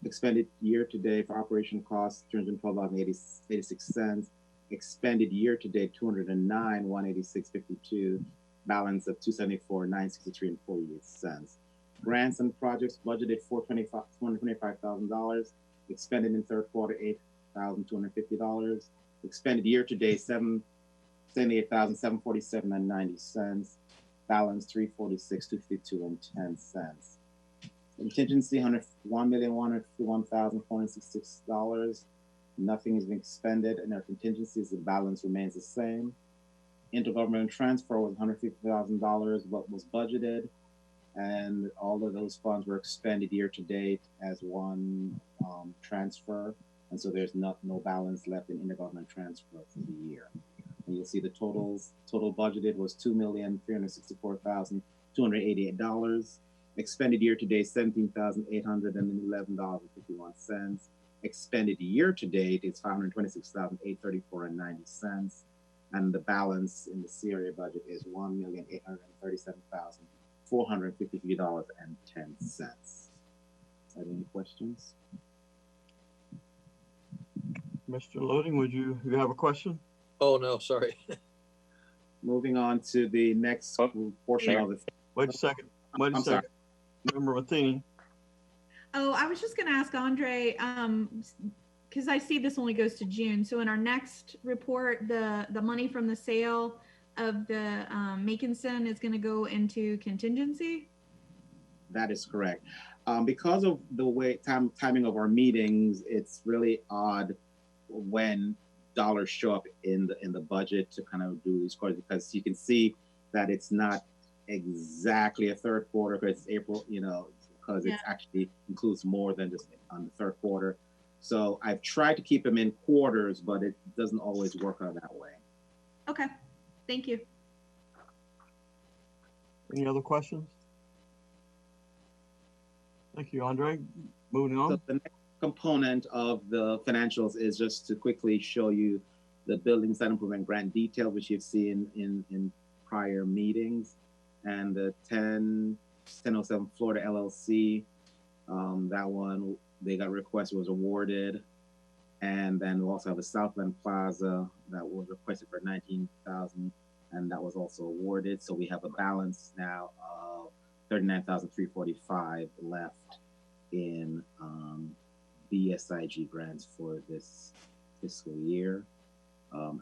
Expended year to date for operation costs $312.86. Expended year to date $209,186.52. Balance of $274,963.48. Grants and projects budgeted $425,000. Expended in third quarter $8,250. Expended year to date $78,747.90. Balance $346,252.10. Contingency $101,151,466. Nothing has been expended, and our contingencies, the balance remains the same. Intergovernmental transfer was $150,000, what was budgeted, and all of those funds were expended year to date as one transfer, and so there's no balance left in intergovernmental transfer for the year. And you'll see the totals. Total budgeted was $2,364,288. Expended year to date $17,811.51. Expended year to date is $526,834.90. And the balance in the CRA budget is $1,837,453.10. Any questions? Mr. Loading, would you have a question? Oh, no, sorry. Moving on to the next portion of the. Wait a second. Wait a I'm second. Member Matheny. Oh, I was just going to ask Andre, because I see this only goes to June. So in our next report, the money from the sale of the Makinson is going to go into contingency? That is correct. Because of the way timing of our meetings, it's really odd when dollars show up in the budget to kind of do these quarters, because you can see that it's not exactly a third quarter because it's April, you know, because it's actually includes more than just on the third quarter. So I've tried to keep them in quarters, but it doesn't always work out that way. Okay, thank you. Any other questions? Thank you, Andre. Moving on. So the next component of the financials is just to quickly show you the building site improvement grant detail, which you've seen in prior meetings, and the 1007 Florida LLC. That one, they got a request, was awarded. And then we also have the Southland Plaza that was requested for $19,000, and that was also awarded. So we have a balance now of $39,345 left in BSIG grants for this fiscal year.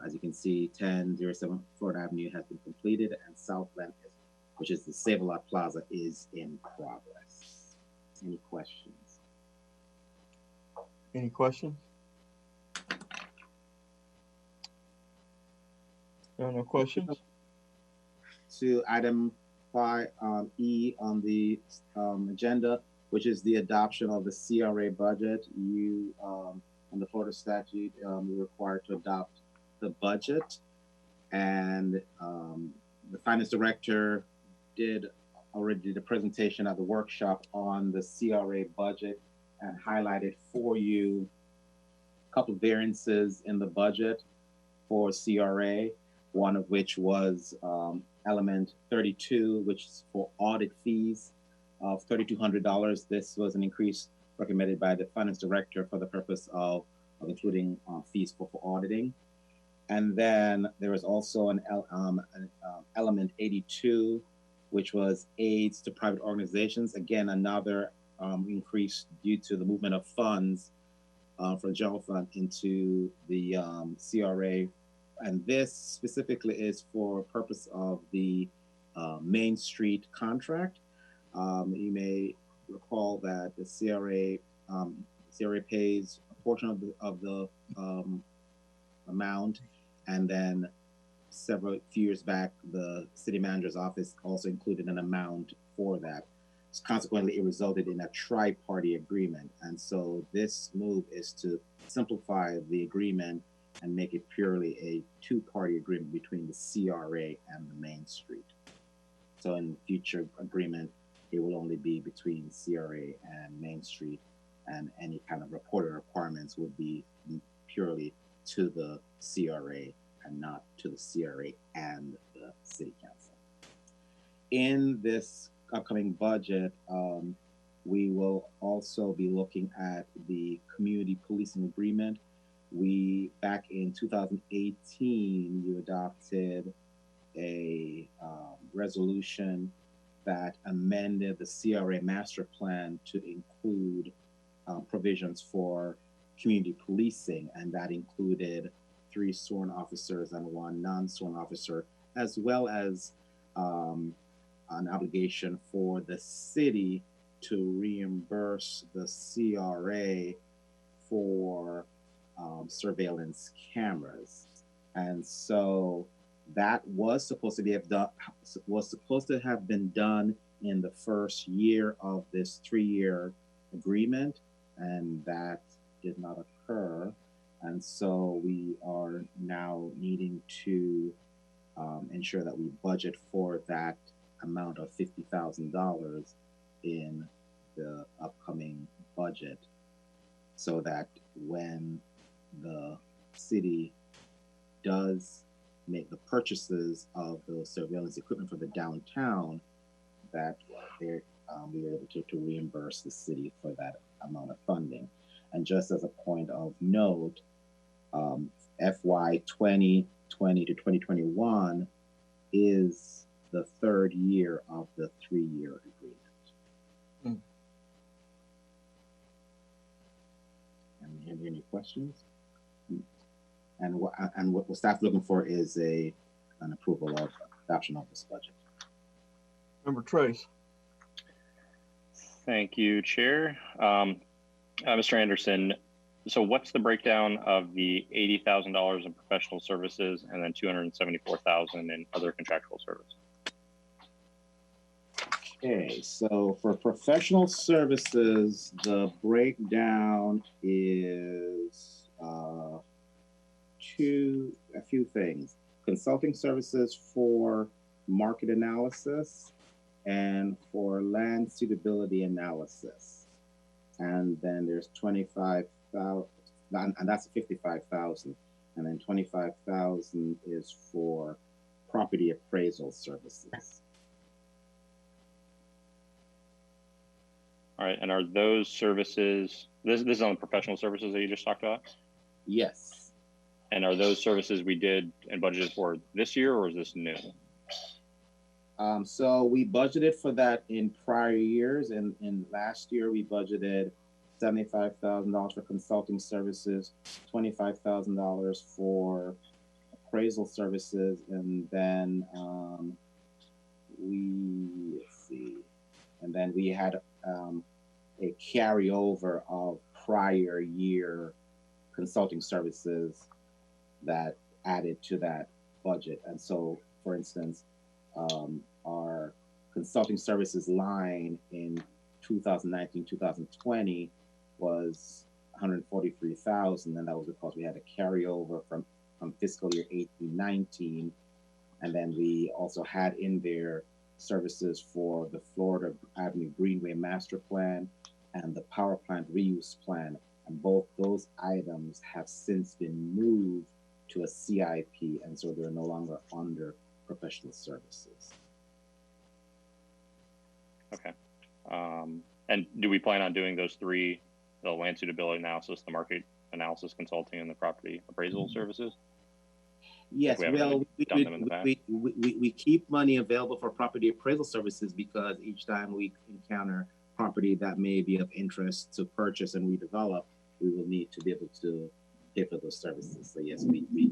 As you can see, 1007 Florida Avenue has been completed, and Southland, which is the Save-A-Lot Plaza, is in progress. Any questions? Any questions? No questions? To item 5E on the agenda, which is the adoption of the CRA budget. You, on the Florida statute, you're required to adopt the budget, and the finance director already did a presentation at the workshop on the CRA budget and highlighted for you a couple of variances in the budget for CRA, one of which was element 32, which is for audit fees of $3,200. This was an increase recommended by the finance director for the purpose of including fees for auditing. And then there was also an element 82, which was aids to private organizations. Again, another increase due to the movement of funds from the general fund into the CRA. And this specifically is for purpose of the Main Street contract. You may recall that the CRA pays a portion of the amount, and then few years back, the city manager's office also included an amount for that. So consequently, it resulted in a tri-party agreement. And so this move is to simplify the agreement and make it purely a two-party agreement between the CRA and the Main Street. So in future agreement, it will only be between CRA and Main Street, and any kind of reporting requirements would be purely to the CRA and not to the CRA and the City Council. In this upcoming budget, we will also be looking at the community policing agreement. Back in 2018, you adopted a resolution that amended the CRA master plan to include provisions for community policing, and that included 3 sworn officers and 1 non-sworn officer, as well as an obligation for the city to reimburse the CRA for surveillance cameras. And so that was supposed to have been done in the first year of this 3-year agreement, and that did not occur. And so we are now needing to ensure that we budget for that amount of $50,000 in the upcoming budget, so that when the city does make the purchases of the surveillance equipment for the downtown, that we are able to reimburse the city for that amount of funding. And just as a point of note, FY 2020 to 2021 is the 3rd year of the 3-year agreement. Any questions? And what the staff looking for is an approval of adoption of this budget. Member Trace. Thank you, Chair. Mr. Anderson, So what's the breakdown of the $80,000 in professional services and then $274,000 in other contractual service? Okay, so for professional services, the breakdown is a few things. Consulting services for market analysis and for land suitability analysis. And then there's 25,000, and that's 55,000. And then 25,000 is for property appraisal services. All right, and are those services, this is on the professional services that you just talked about? Yes. And are those services we did and budgeted for this year, or is this new? So we budgeted for that in prior years, and in last year we budgeted $75,000 for consulting services, $25,000 for appraisal services, and then we had a carryover of prior year consulting services that added to that budget. And so, for instance, our consulting services line in 2019-2020 was 143,000, and that was because we had a carryover from fiscal year 18-19, and then we also had in there services for the Florida Avenue Greenway Master Plan and the Power Plant Reuse Plan, and both those items have since been moved to a CIP, and so they're no longer under professional services. Okay. And do we plan on doing those three, the land suitability analysis, the market analysis consulting, and the property appraisal services? Yes, We haven't well, really done them in the past. we keep money available for property appraisal services because each time we encounter property that may be of interest to purchase and redevelop, we will need to be able to pay for those services. So yes, we do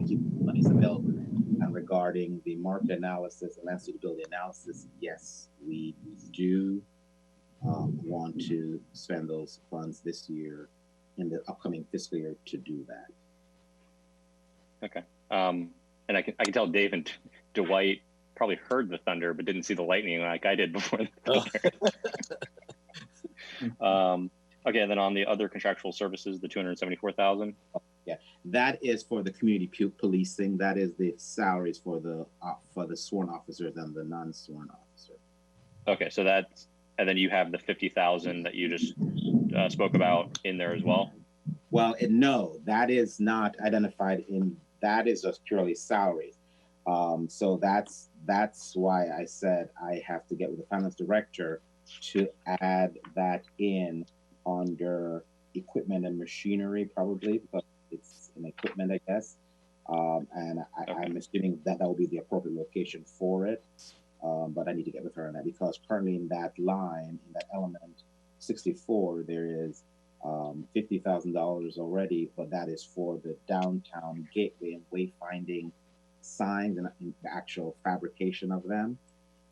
keep monies available. And regarding the market analysis and land suitability analysis, yes, we do want to spend those funds this year in the upcoming fiscal year to do that. Okay. And I can tell Dave and Dwight probably heard the thunder, but didn't see the lightning like I did before the thunder. Okay, and then on the other contractual services, the 274,000. Yeah, that is for the community policing. That is the salaries for the sworn officers and the non-sworn officers. Okay, so that's, and then you have the 50,000 that you just spoke about in there as well. Well, no, that is not identified in. That is just purely salaries. So that's why I said I have to get with the finance director to add that in under equipment and machinery, probably because it's an equipment, I guess. And I'm assuming that will be the appropriate location for it. But I need to get with her on that because currently in that line, in that element 64, there is $50,000 already, but that is for the downtown gateway and wayfinding signs and the actual fabrication of them.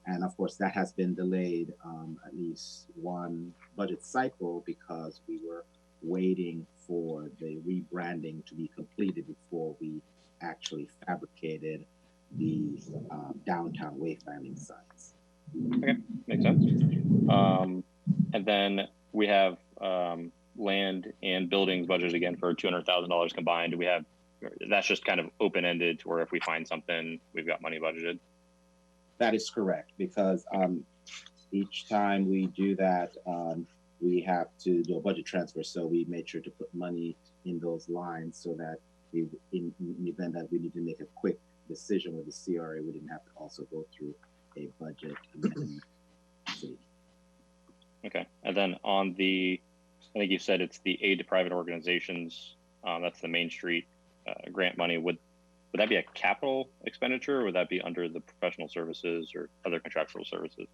And of course, that has been delayed at least one budget cycle because we were waiting for the rebranding to be completed before we actually fabricated the downtown wayfinding signs. Okay, makes sense. And then we have land and buildings budget again for $200,000 combined. Do we have, that's just kind of open-ended to where if we find something, we've got money budgeted? That is correct, because each time we do that, we have to do a budget transfer. So we made sure to put money in those lines so that in the event that we need to make a quick decision with the CRA, we didn't have to also go through a budget amendment. Okay, and then on the, I think you said it's the aid to private organizations. That's the Main Street grant money. Would that be a capital expenditure, or would that be under the professional services or other contractual services?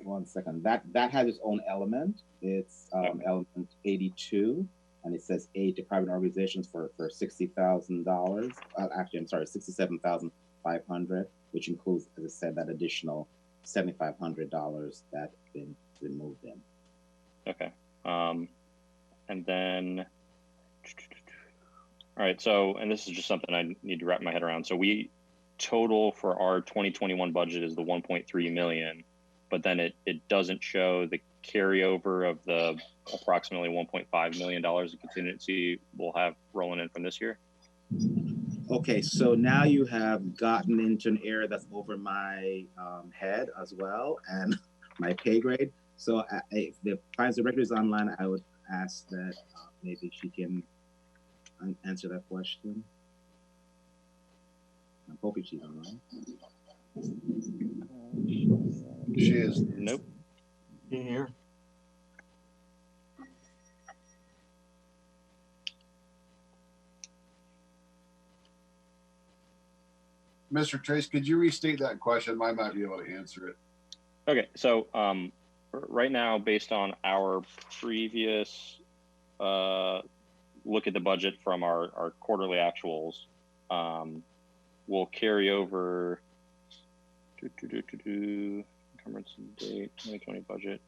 One second. That has its own element. It's element 82, and it says aid to private organizations for $60,000. Actually, I'm sorry, $67,500, which includes, as I said, that additional $7,500 that's been moved in. Okay. And then, all right, so, and this is just something I need to wrap my head around. So we total for our 2021 budget is the 1.3 million, but then it doesn't show the carryover of the approximately $1.5 million of contingency we'll have rolling in from this year. Okay, so now you have gotten into an area that's over my head as well and my pay grade. So if the finance director is online, I would ask that maybe she can answer that question. I'm hoping she's online. She is. Nope. In here. Mr. Trace, could you restate that question? I might be able to answer it. Okay, so right now, based on our previous look at the budget from our quarterly actuals, we'll carry over encumbrance date 2020 budget.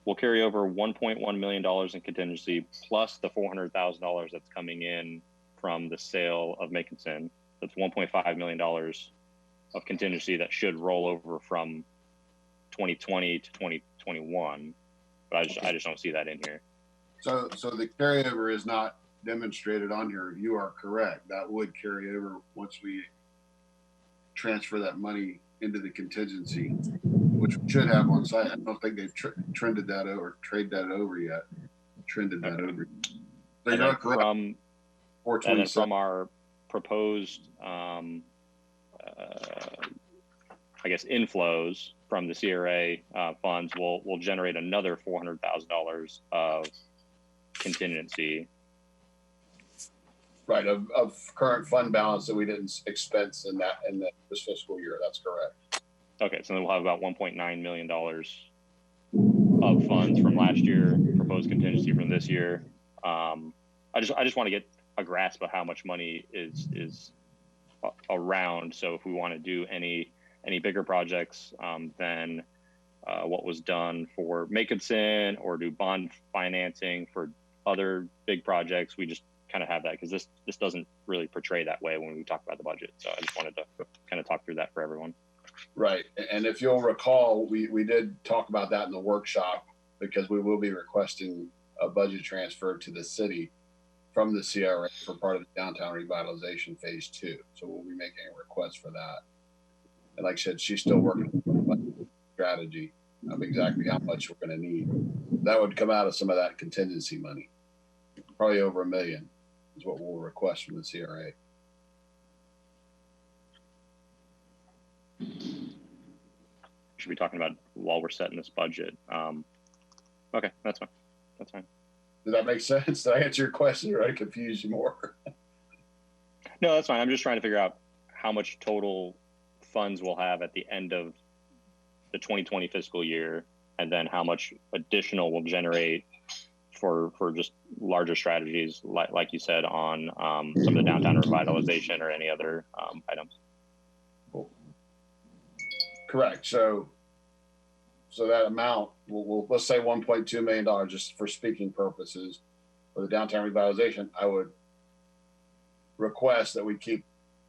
We'll carry over $1.1 million in contingency plus the $400,000 that's coming in from the sale of Makinson. That's $1.5 million of contingency that should roll over from 2020 to 2021, but I just don't see that in here. So the carryover is not demonstrated on here. You are correct. That would carry over once we transfer that money into the contingency, which we should have on site. I don't think they've trended that over, trade that over yet. Trended that over. So you're correct. And then from our proposed, I guess, inflows from the CRA funds, will generate another $400,000 of contingency. Right, of current fund balance that we didn't expense in this fiscal year. That's correct. Okay, so then we'll have about $1.9 million of funds from last year, proposed contingency from this year. I just want to get a grasp of how much money is around. So if we want to do any bigger projects than what was done for Makinson, or do bond financing for other big projects, we just kind of have that, because this doesn't really portray that way when we talk about the budget. So I just wanted to kind of talk through that for everyone. Right, and if you'll recall, we did talk about that in the workshop, because we will be requesting a budget transfer to the city from the CRA for part of the downtown revitalization phase 2. So we'll be making a request for that. And like I said, she's still working on the strategy of exactly how much we're going to need. That would come out of some of that contingency money. Probably over $1 million is what we'll request from the CRA. Should be talking about while we're setting this budget. Okay, that's fine. That's fine. Did that make sense? Did I answer your question, or did I confuse you more? No, that's fine. I'm just trying to figure out how much total funds we'll have at the end of the 2020 fiscal year, and then how much additional will generate for just larger strategies, like you said, on some of the downtown revitalization or any other items. Correct. So that amount, we'll let's say $1.2 million, just for speaking purposes, for the downtown revitalization. I would request that we keep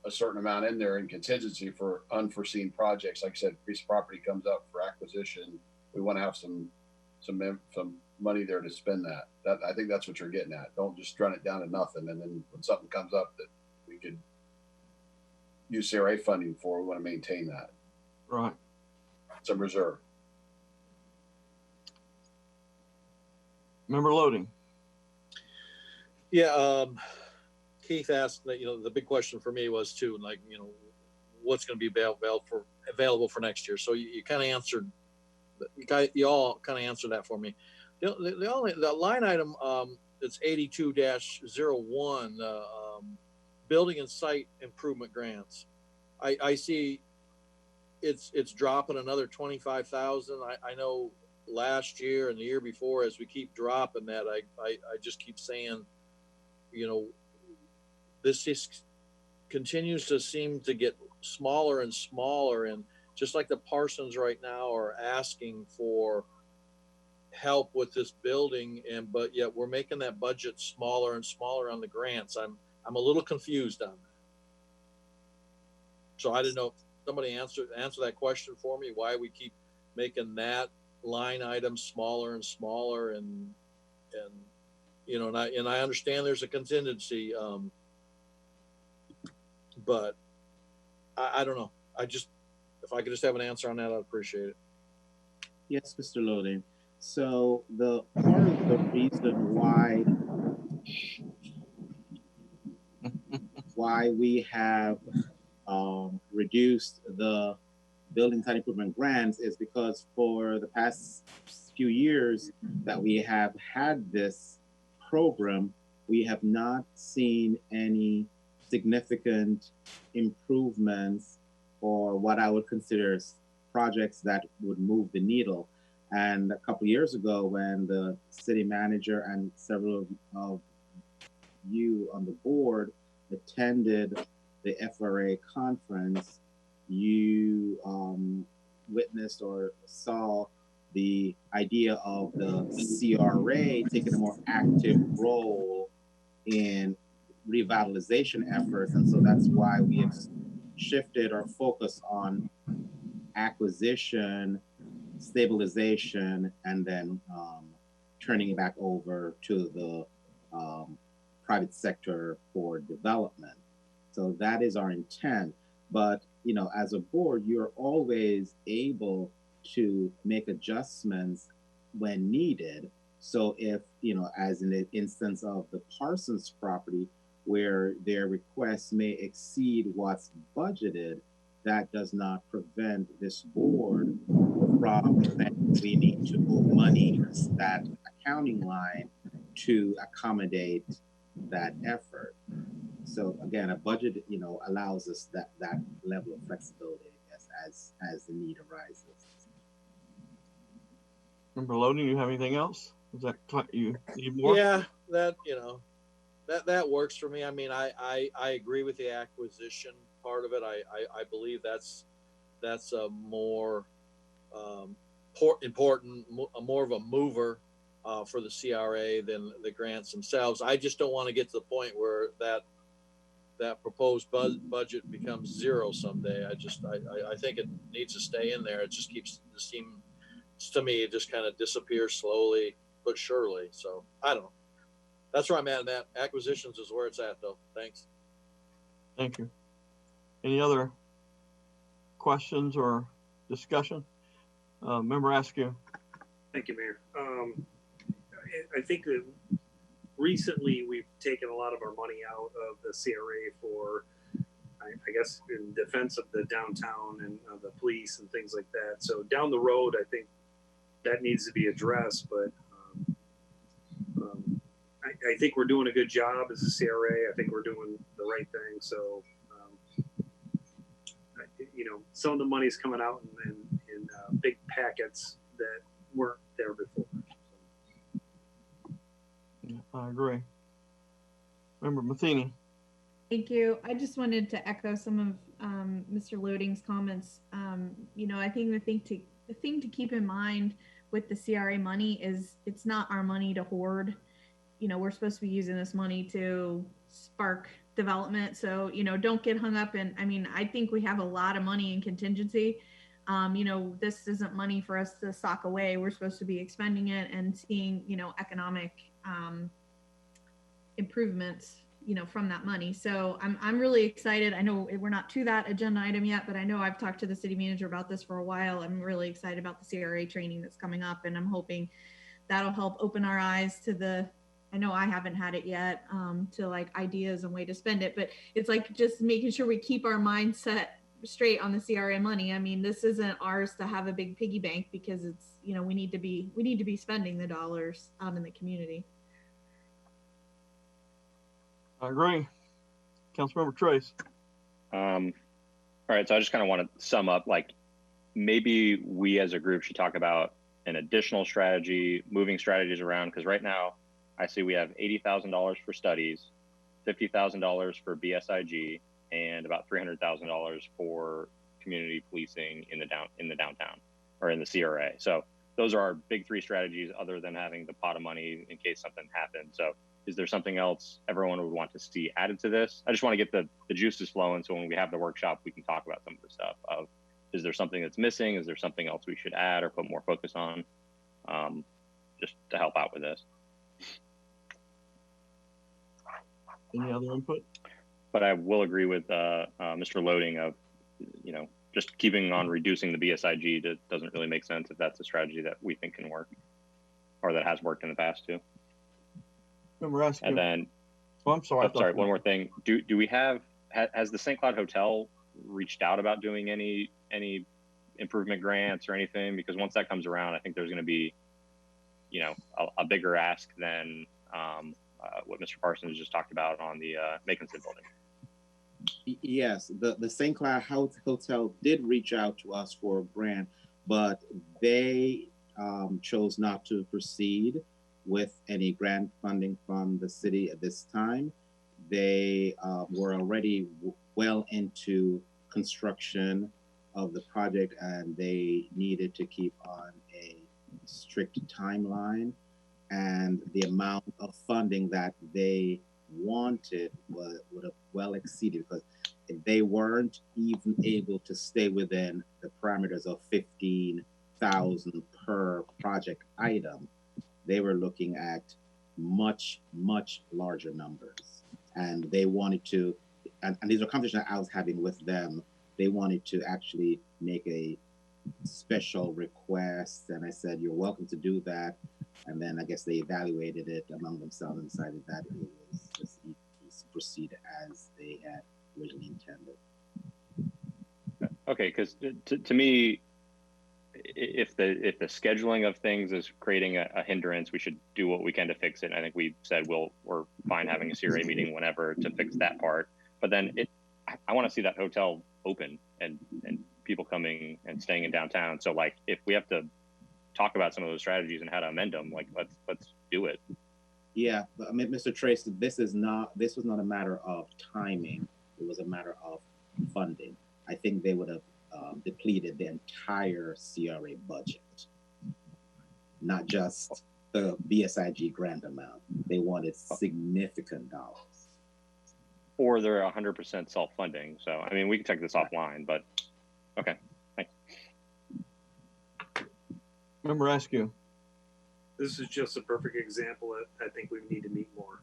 a certain amount in there in contingency for unforeseen projects. Like I said, piece of property comes up for acquisition, we want to have some money there to spend that. I think that's what you're getting at. Don't just run it down to nothing, and then when something comes up that we could use CRA funding for, we want to maintain that. Right. It's a reserve. Member Loading. Yeah, Keith asked that, the big question for me was too, like, what's going to be available for next year. So you kind of answered, you all kind of answered that for me. The line item that's 82-01, building and site improvement grants. I see it's dropping another 25,000. I know last year and the year before, as we keep dropping that, I just keep saying, this just continues to seem to get smaller and smaller, and just like the Parsons right now are asking for help with this building, but yet we're making that budget smaller and smaller on the grants. I'm a little confused on that. So I didn't know if somebody answer that question for me, why we keep making that line item smaller and smaller, and and I understand there's a contingency, but I don't know. If I could just have an answer on that, I'd appreciate it. Yes, Mr. Loading. So the part of the reason why we have reduced the building site improvement grants is because for the past few years that we have had this program, we have not seen any significant improvements or what I would consider projects that would move the needle. And a couple of years ago, when the city manager and several of you on the board attended the FRA conference, you witnessed or saw the idea of the CRA taking a more active role in revitalization efforts. And so that's why we have shifted our focus on acquisition, stabilization, and then turning it back over to the private sector for development. So that is our intent. But, as a board, you're always able to make adjustments when needed. So if, as in the instance of the Parsons property, where their requests may exceed what's budgeted, that does not prevent this board from saying we need to move money, that accounting line, to accommodate that effort. So again, a budget, allows us that level of flexibility as the need arises. Member Loading, you have anything else? Is that you need more? Yeah, that that works for me. I mean, I agree with the acquisition part of it. I believe that's a more important, more of a mover for the CRA than the grants themselves. I just don't want to get to the point where that proposed budget becomes zero someday. I think it needs to stay in there. It just seems to me, it just kind of disappears slowly but surely. So I don't know. That's where I'm at. That acquisitions is where it's at, though. Thanks. Thank you. Any other questions or discussion? Member Askew. Thank you, Mayor. I think that recently we've taken a lot of our money out of the CRA for, I guess, in defense of the downtown and the police and things like that. So down the road, I think that needs to be addressed. But I think we're doing a good job as a CRA. I think we're doing the right thing. So, some of the money is coming out in big packets that weren't there before. I agree. Member Matheny. Thank you. I just wanted to echo some of Mr. Loading's comments. I think the thing to keep in mind with the CRA money is it's not our money to hoard. We're supposed to be using this money to spark development. So, don't get hung up in, I think we have a lot of money in contingency. This isn't money for us to sock away. We're supposed to be expending it and seeing, economic improvements, from that money. So I'm really excited. I know we're not to that agenda item yet, but I know I've talked to the city manager about this for a while. I'm really excited about the CRA training that's coming up, and I'm hoping that'll help open our eyes to I know I haven't had it yet, to like ideas and way to spend it, but it's like just making sure we keep our mindset straight on the CRA money. This isn't ours to have a big piggy bank, because it's, we need to be spending the dollars out in the community. I agree. Councilmember Trace. All right, so I just kind of want to sum up, like, maybe we as a group should talk about an additional strategy, moving strategies around, because right now I see we have $80,000 for studies, $50,000 for BSIG, and about $300,000 for community policing in the downtown or in the CRA. So those are our big three strategies other than having the pot of money in case something happens. So is there something else everyone would want to see added to this? I just want to get the juices flowing. So when we have the workshop, we can talk about some of the stuff of, is there something that's missing? Is there something else we should add or put more focus on? Just to help out with this. Any other input? But I will agree with Mr. Loading of, you know, just keeping on reducing the BSIG doesn't really make sense if that's a strategy that we think can work or that has worked in the past too. Remember asking. And then, Oh, I'm sorry. oh, sorry, one more thing. Do we have, has the St. Cloud Hotel reached out about doing any improvement grants or anything? Because once that comes around, I think there's going to be, you know, a bigger ask than what Mr. Parsons just talked about on the Makinson building. Yes, the St. Cloud Hotel did reach out to us for a grant, but they chose not to proceed with any grant funding from the city at this time. They were already well into construction of the project, and they needed to keep on a strict timeline, and the amount of funding that they wanted would have well exceeded, because if they weren't even able to stay within the parameters of 15,000 per project item, they were looking at much larger numbers, and they wanted to, and these are conversations I was having with them, they wanted to actually make a special request, and I said, you're welcome to do that. And then I guess they evaluated it among themselves and decided that it was just proceed as they had originally intended. Okay, because to me, if the scheduling of things is creating a hindrance, we should do what we can to fix it. And I think we said we're fine having a CRA meeting whenever to fix that part. But then I want to see that hotel open and people coming and staying in downtown. So like if we have to talk about some of those strategies and how to amend them, like let's do it. Yeah, but I mean, Mr. Trace, this was not a matter of timing. It was a matter of funding. I think they would have depleted the entire CRA budget, not just the BSIG grant amount. They wanted significant dollars. Or they're 100% self-funding. So, I mean, we can check this offline, but okay, thanks. Remember Askew. This is just a perfect example that I think we need to meet more.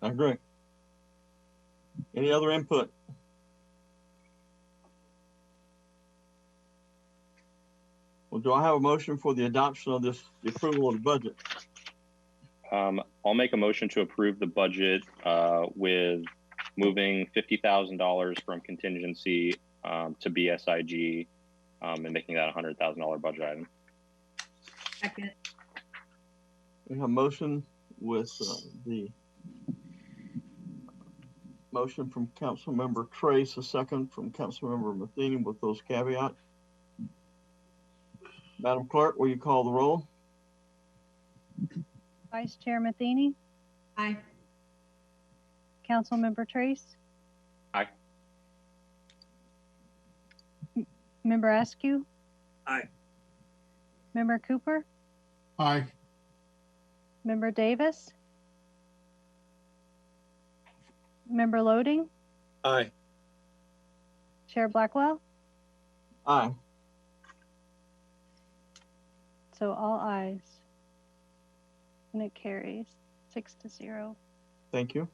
I agree. Any other input? Well, do I have a motion for the adoption of the approval of the budget? I'll make a motion to approve the budget with moving $50,000 from contingency to BSIG and making that a $100,000 budget item. Second. We have a motion with the motion from Councilmember Trace, a second from Councilmember Matheny with those caveats. Madam Clerk, will you call the roll? Vice Chair Matheny, Aye. Councilmember Trace. Aye. Member Askew. Aye. Member Cooper. Aye. Member Davis. Member Loading. Aye. Chair Blackwell. Aye. So all ayes. And it carries 6-0. Thank you.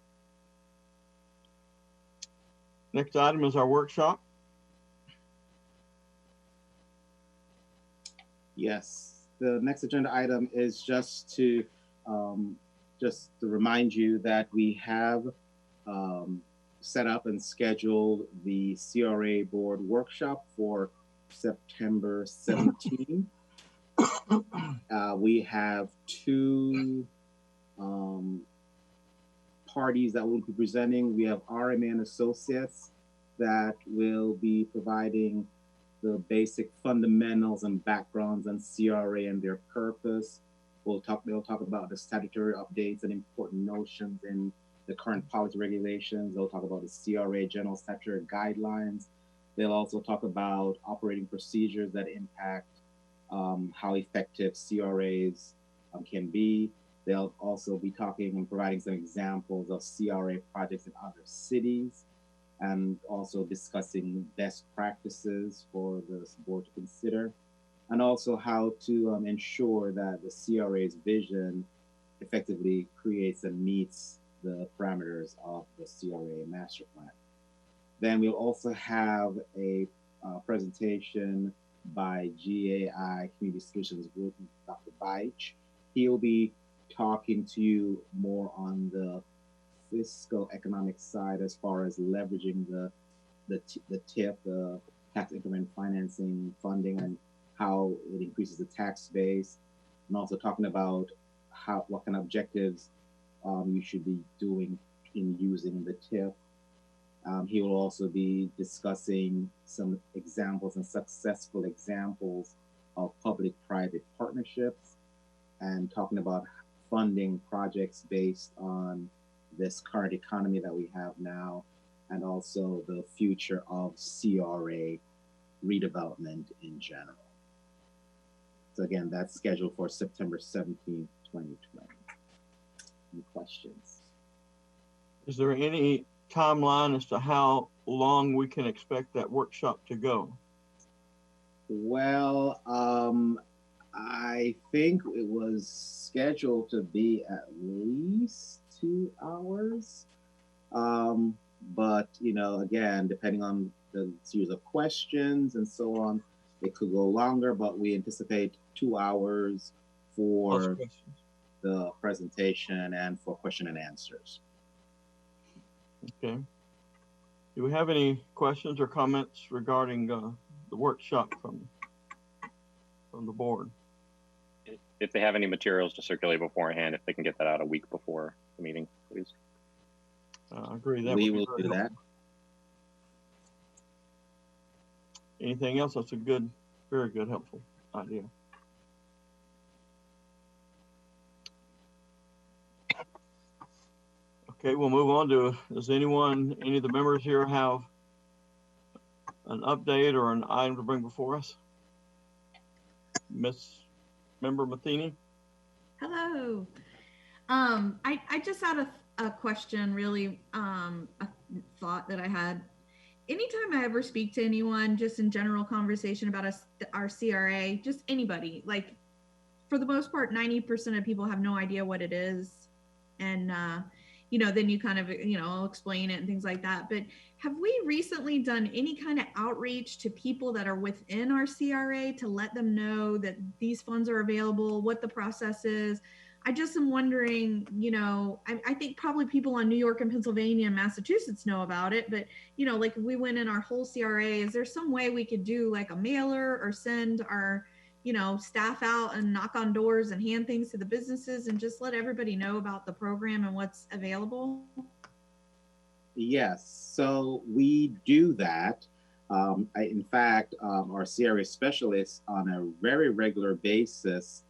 Next item is our workshop. Yes, the next agenda item is just to remind you that we have set up and scheduled the CRA Board Workshop for September 17th. We have two parties that will be presenting. We have RMA and Associates that will be providing the basic fundamentals and backgrounds on CRA and their purpose. They'll talk about the statutory updates and important notions in the current policy regulations. They'll talk about the CRA general statutory guidelines. They'll also talk about operating procedures that impact how effective CRAs can be. They'll also be talking and providing some examples of CRA projects in other cities, and also discussing best practices for the board to consider, and also how to ensure that the CRA's vision effectively creates and meets the parameters of the CRA master plan. Then we'll also have a presentation by GAI Community Solutions Group, Dr. Beich. He'll be talking to you more on the fiscal economic side as far as leveraging the TIF, the tax increment financing funding, and how it increases the tax base, and also talking about what kind of objectives you should be doing in using the TIF. He will also be discussing some examples and successful examples of public-private partnerships, and talking about funding projects based on this current economy that we have now, and also the future of CRA redevelopment in general. So again, that's scheduled for September 17th, 2020. Any questions? Is there any timeline as to how long we can expect that workshop to go? Well, I think it was scheduled to be at least 2 hours. But, you know, again, depending on the series of questions and so on, it could go longer, but we anticipate 2 hours for the presentation and for question and answers. Okay. Do we have any questions or comments regarding the workshop from the board? If they have any materials to circulate beforehand, if they can get that out a week before the meeting, please. I agree. That We would will be do very that. helpful. Anything else? That's a good, very good, helpful idea. Okay, we'll move on to, does any of the members here have an update or an item to bring before us? Miss Member Matheny? Hello. I just had a question, really, a thought that I had. Anytime I ever speak to anyone, just in general conversation about our CRA, just anybody, like for the most part, 90% of people have no idea what it is. And, you know, then you kind of, you know, I'll explain it and things like that. But have we recently done any kind of outreach to people that are within our CRA to let them know that these funds are available, what the process is? I just am wondering, you know, I think probably people in New York and Pennsylvania and Massachusetts know about it, but, you know, like if we went in our whole CRA, is there some way we could do like a mailer or send our, you know, staff out and knock on doors and hand things to the businesses and just let everybody know about the program and what's available? Yes, so we do that. In fact, our CRA specialist on a very regular basis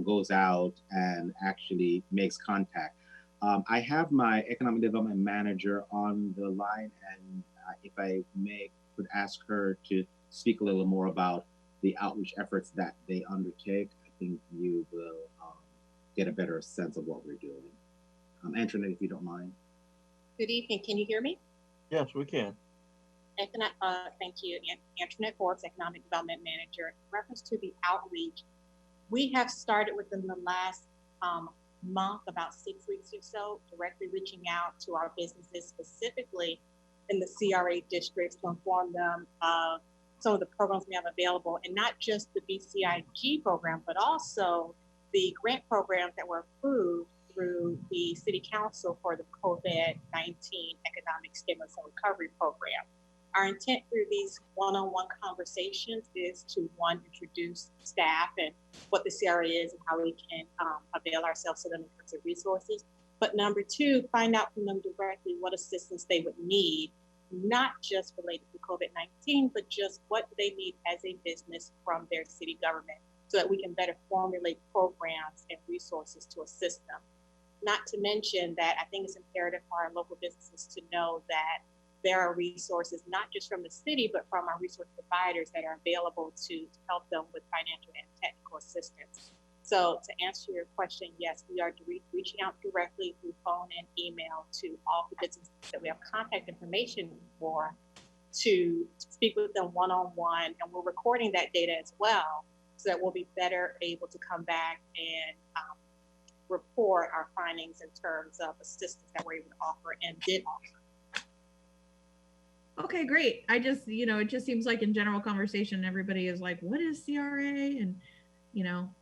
goes out and actually makes contact. I have my economic development manager on the line, and if I could ask her to speak a little more about the outreach efforts that they undertake, I think you will get a better sense of what we're doing. Antoinette, if you don't mind. Good evening. Can you hear me? Yes, we can. Thank you. Antoinette Forbes, Economic Development Manager. In reference to the outreach, we have started within the last month, about 6 weeks or so, directly reaching out to our businesses, specifically in the CRA districts, to inform them of some of the programs we have available, and not just the BCIG program, but also the grant programs that were approved through the City Council for the COVID-19 Economic Stimulus and Recovery Program. Our intent through these one-on-one conversations is to, one, introduce staff and what the CRA is and how we can avail ourselves of them in terms of resources. But number two, find out from them directly what assistance they would need, not just related to COVID-19, but just what they need as a business from their city government, so that we can better formulate programs and resources to assist them. Not to mention that I think it's imperative for our local businesses to know that there are resources, not just from the city, but from our resource providers that are available to help them with financial and technical assistance. So to answer your question, yes, we are reaching out directly through phone and email to all the businesses that we have contact information for to speak with them one-on-one, and we're recording that data as well, so that we'll be better able to come back and report our findings in terms of assistance that we're able to offer and did offer. Okay, great. I just, it just seems like in general conversation, everybody is like, what is CRA? And,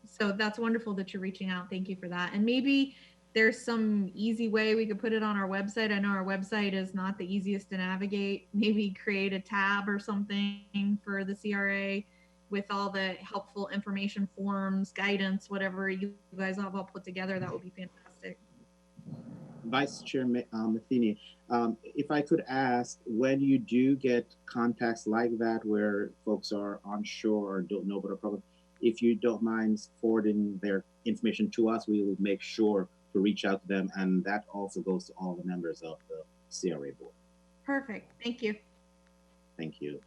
so that's wonderful that you're reaching out. Thank you for that. And maybe there's some easy way we could put it on our website. I know our website is not the easiest to navigate. Maybe create a tab or something for the CRA with all the helpful information, forms, guidance, whatever you guys have all put together. That would be fantastic. Vice Chair Matheny, if I could ask, when you do get contacts like that where folks are onshore or don't know about a problem, if you don't mind forwarding their information to us, we will make sure to reach out to them, and that also goes to all the members of the CRA board. Perfect. Thank you. Thank you.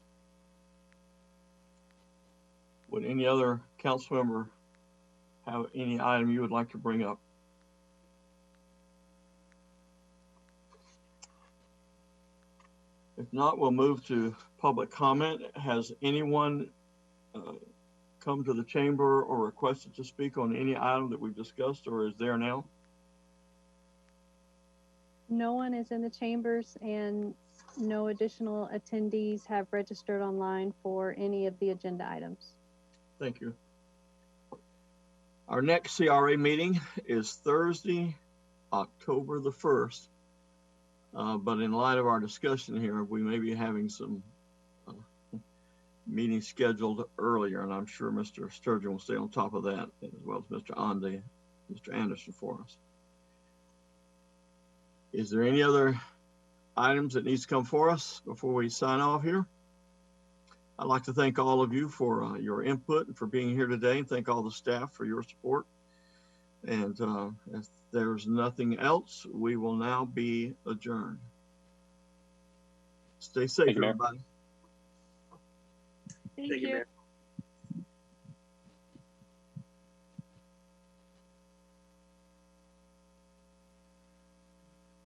Would any other council member have any item you would like to bring up? If not, we'll move to public comment. Has anyone come to the chamber or requested to speak on any item that we've discussed, or is there now? No one is in the chambers, and no additional attendees have registered online for any of the agenda items. Thank you. Our next CRA meeting is Thursday, October the 1st. But in light of our discussion here, we may be having some meetings scheduled earlier, and I'm sure Mr. Sturgeon will stay on top of that, as well as Mr. Anderson for us. Is there any other items that needs to come for us before we sign off here? I'd like to thank all of you for your input and for being here today, and thank all the staff for your support. And if there's nothing else, we will now be adjourned. Stay safe, everybody. Thank you, Mayor.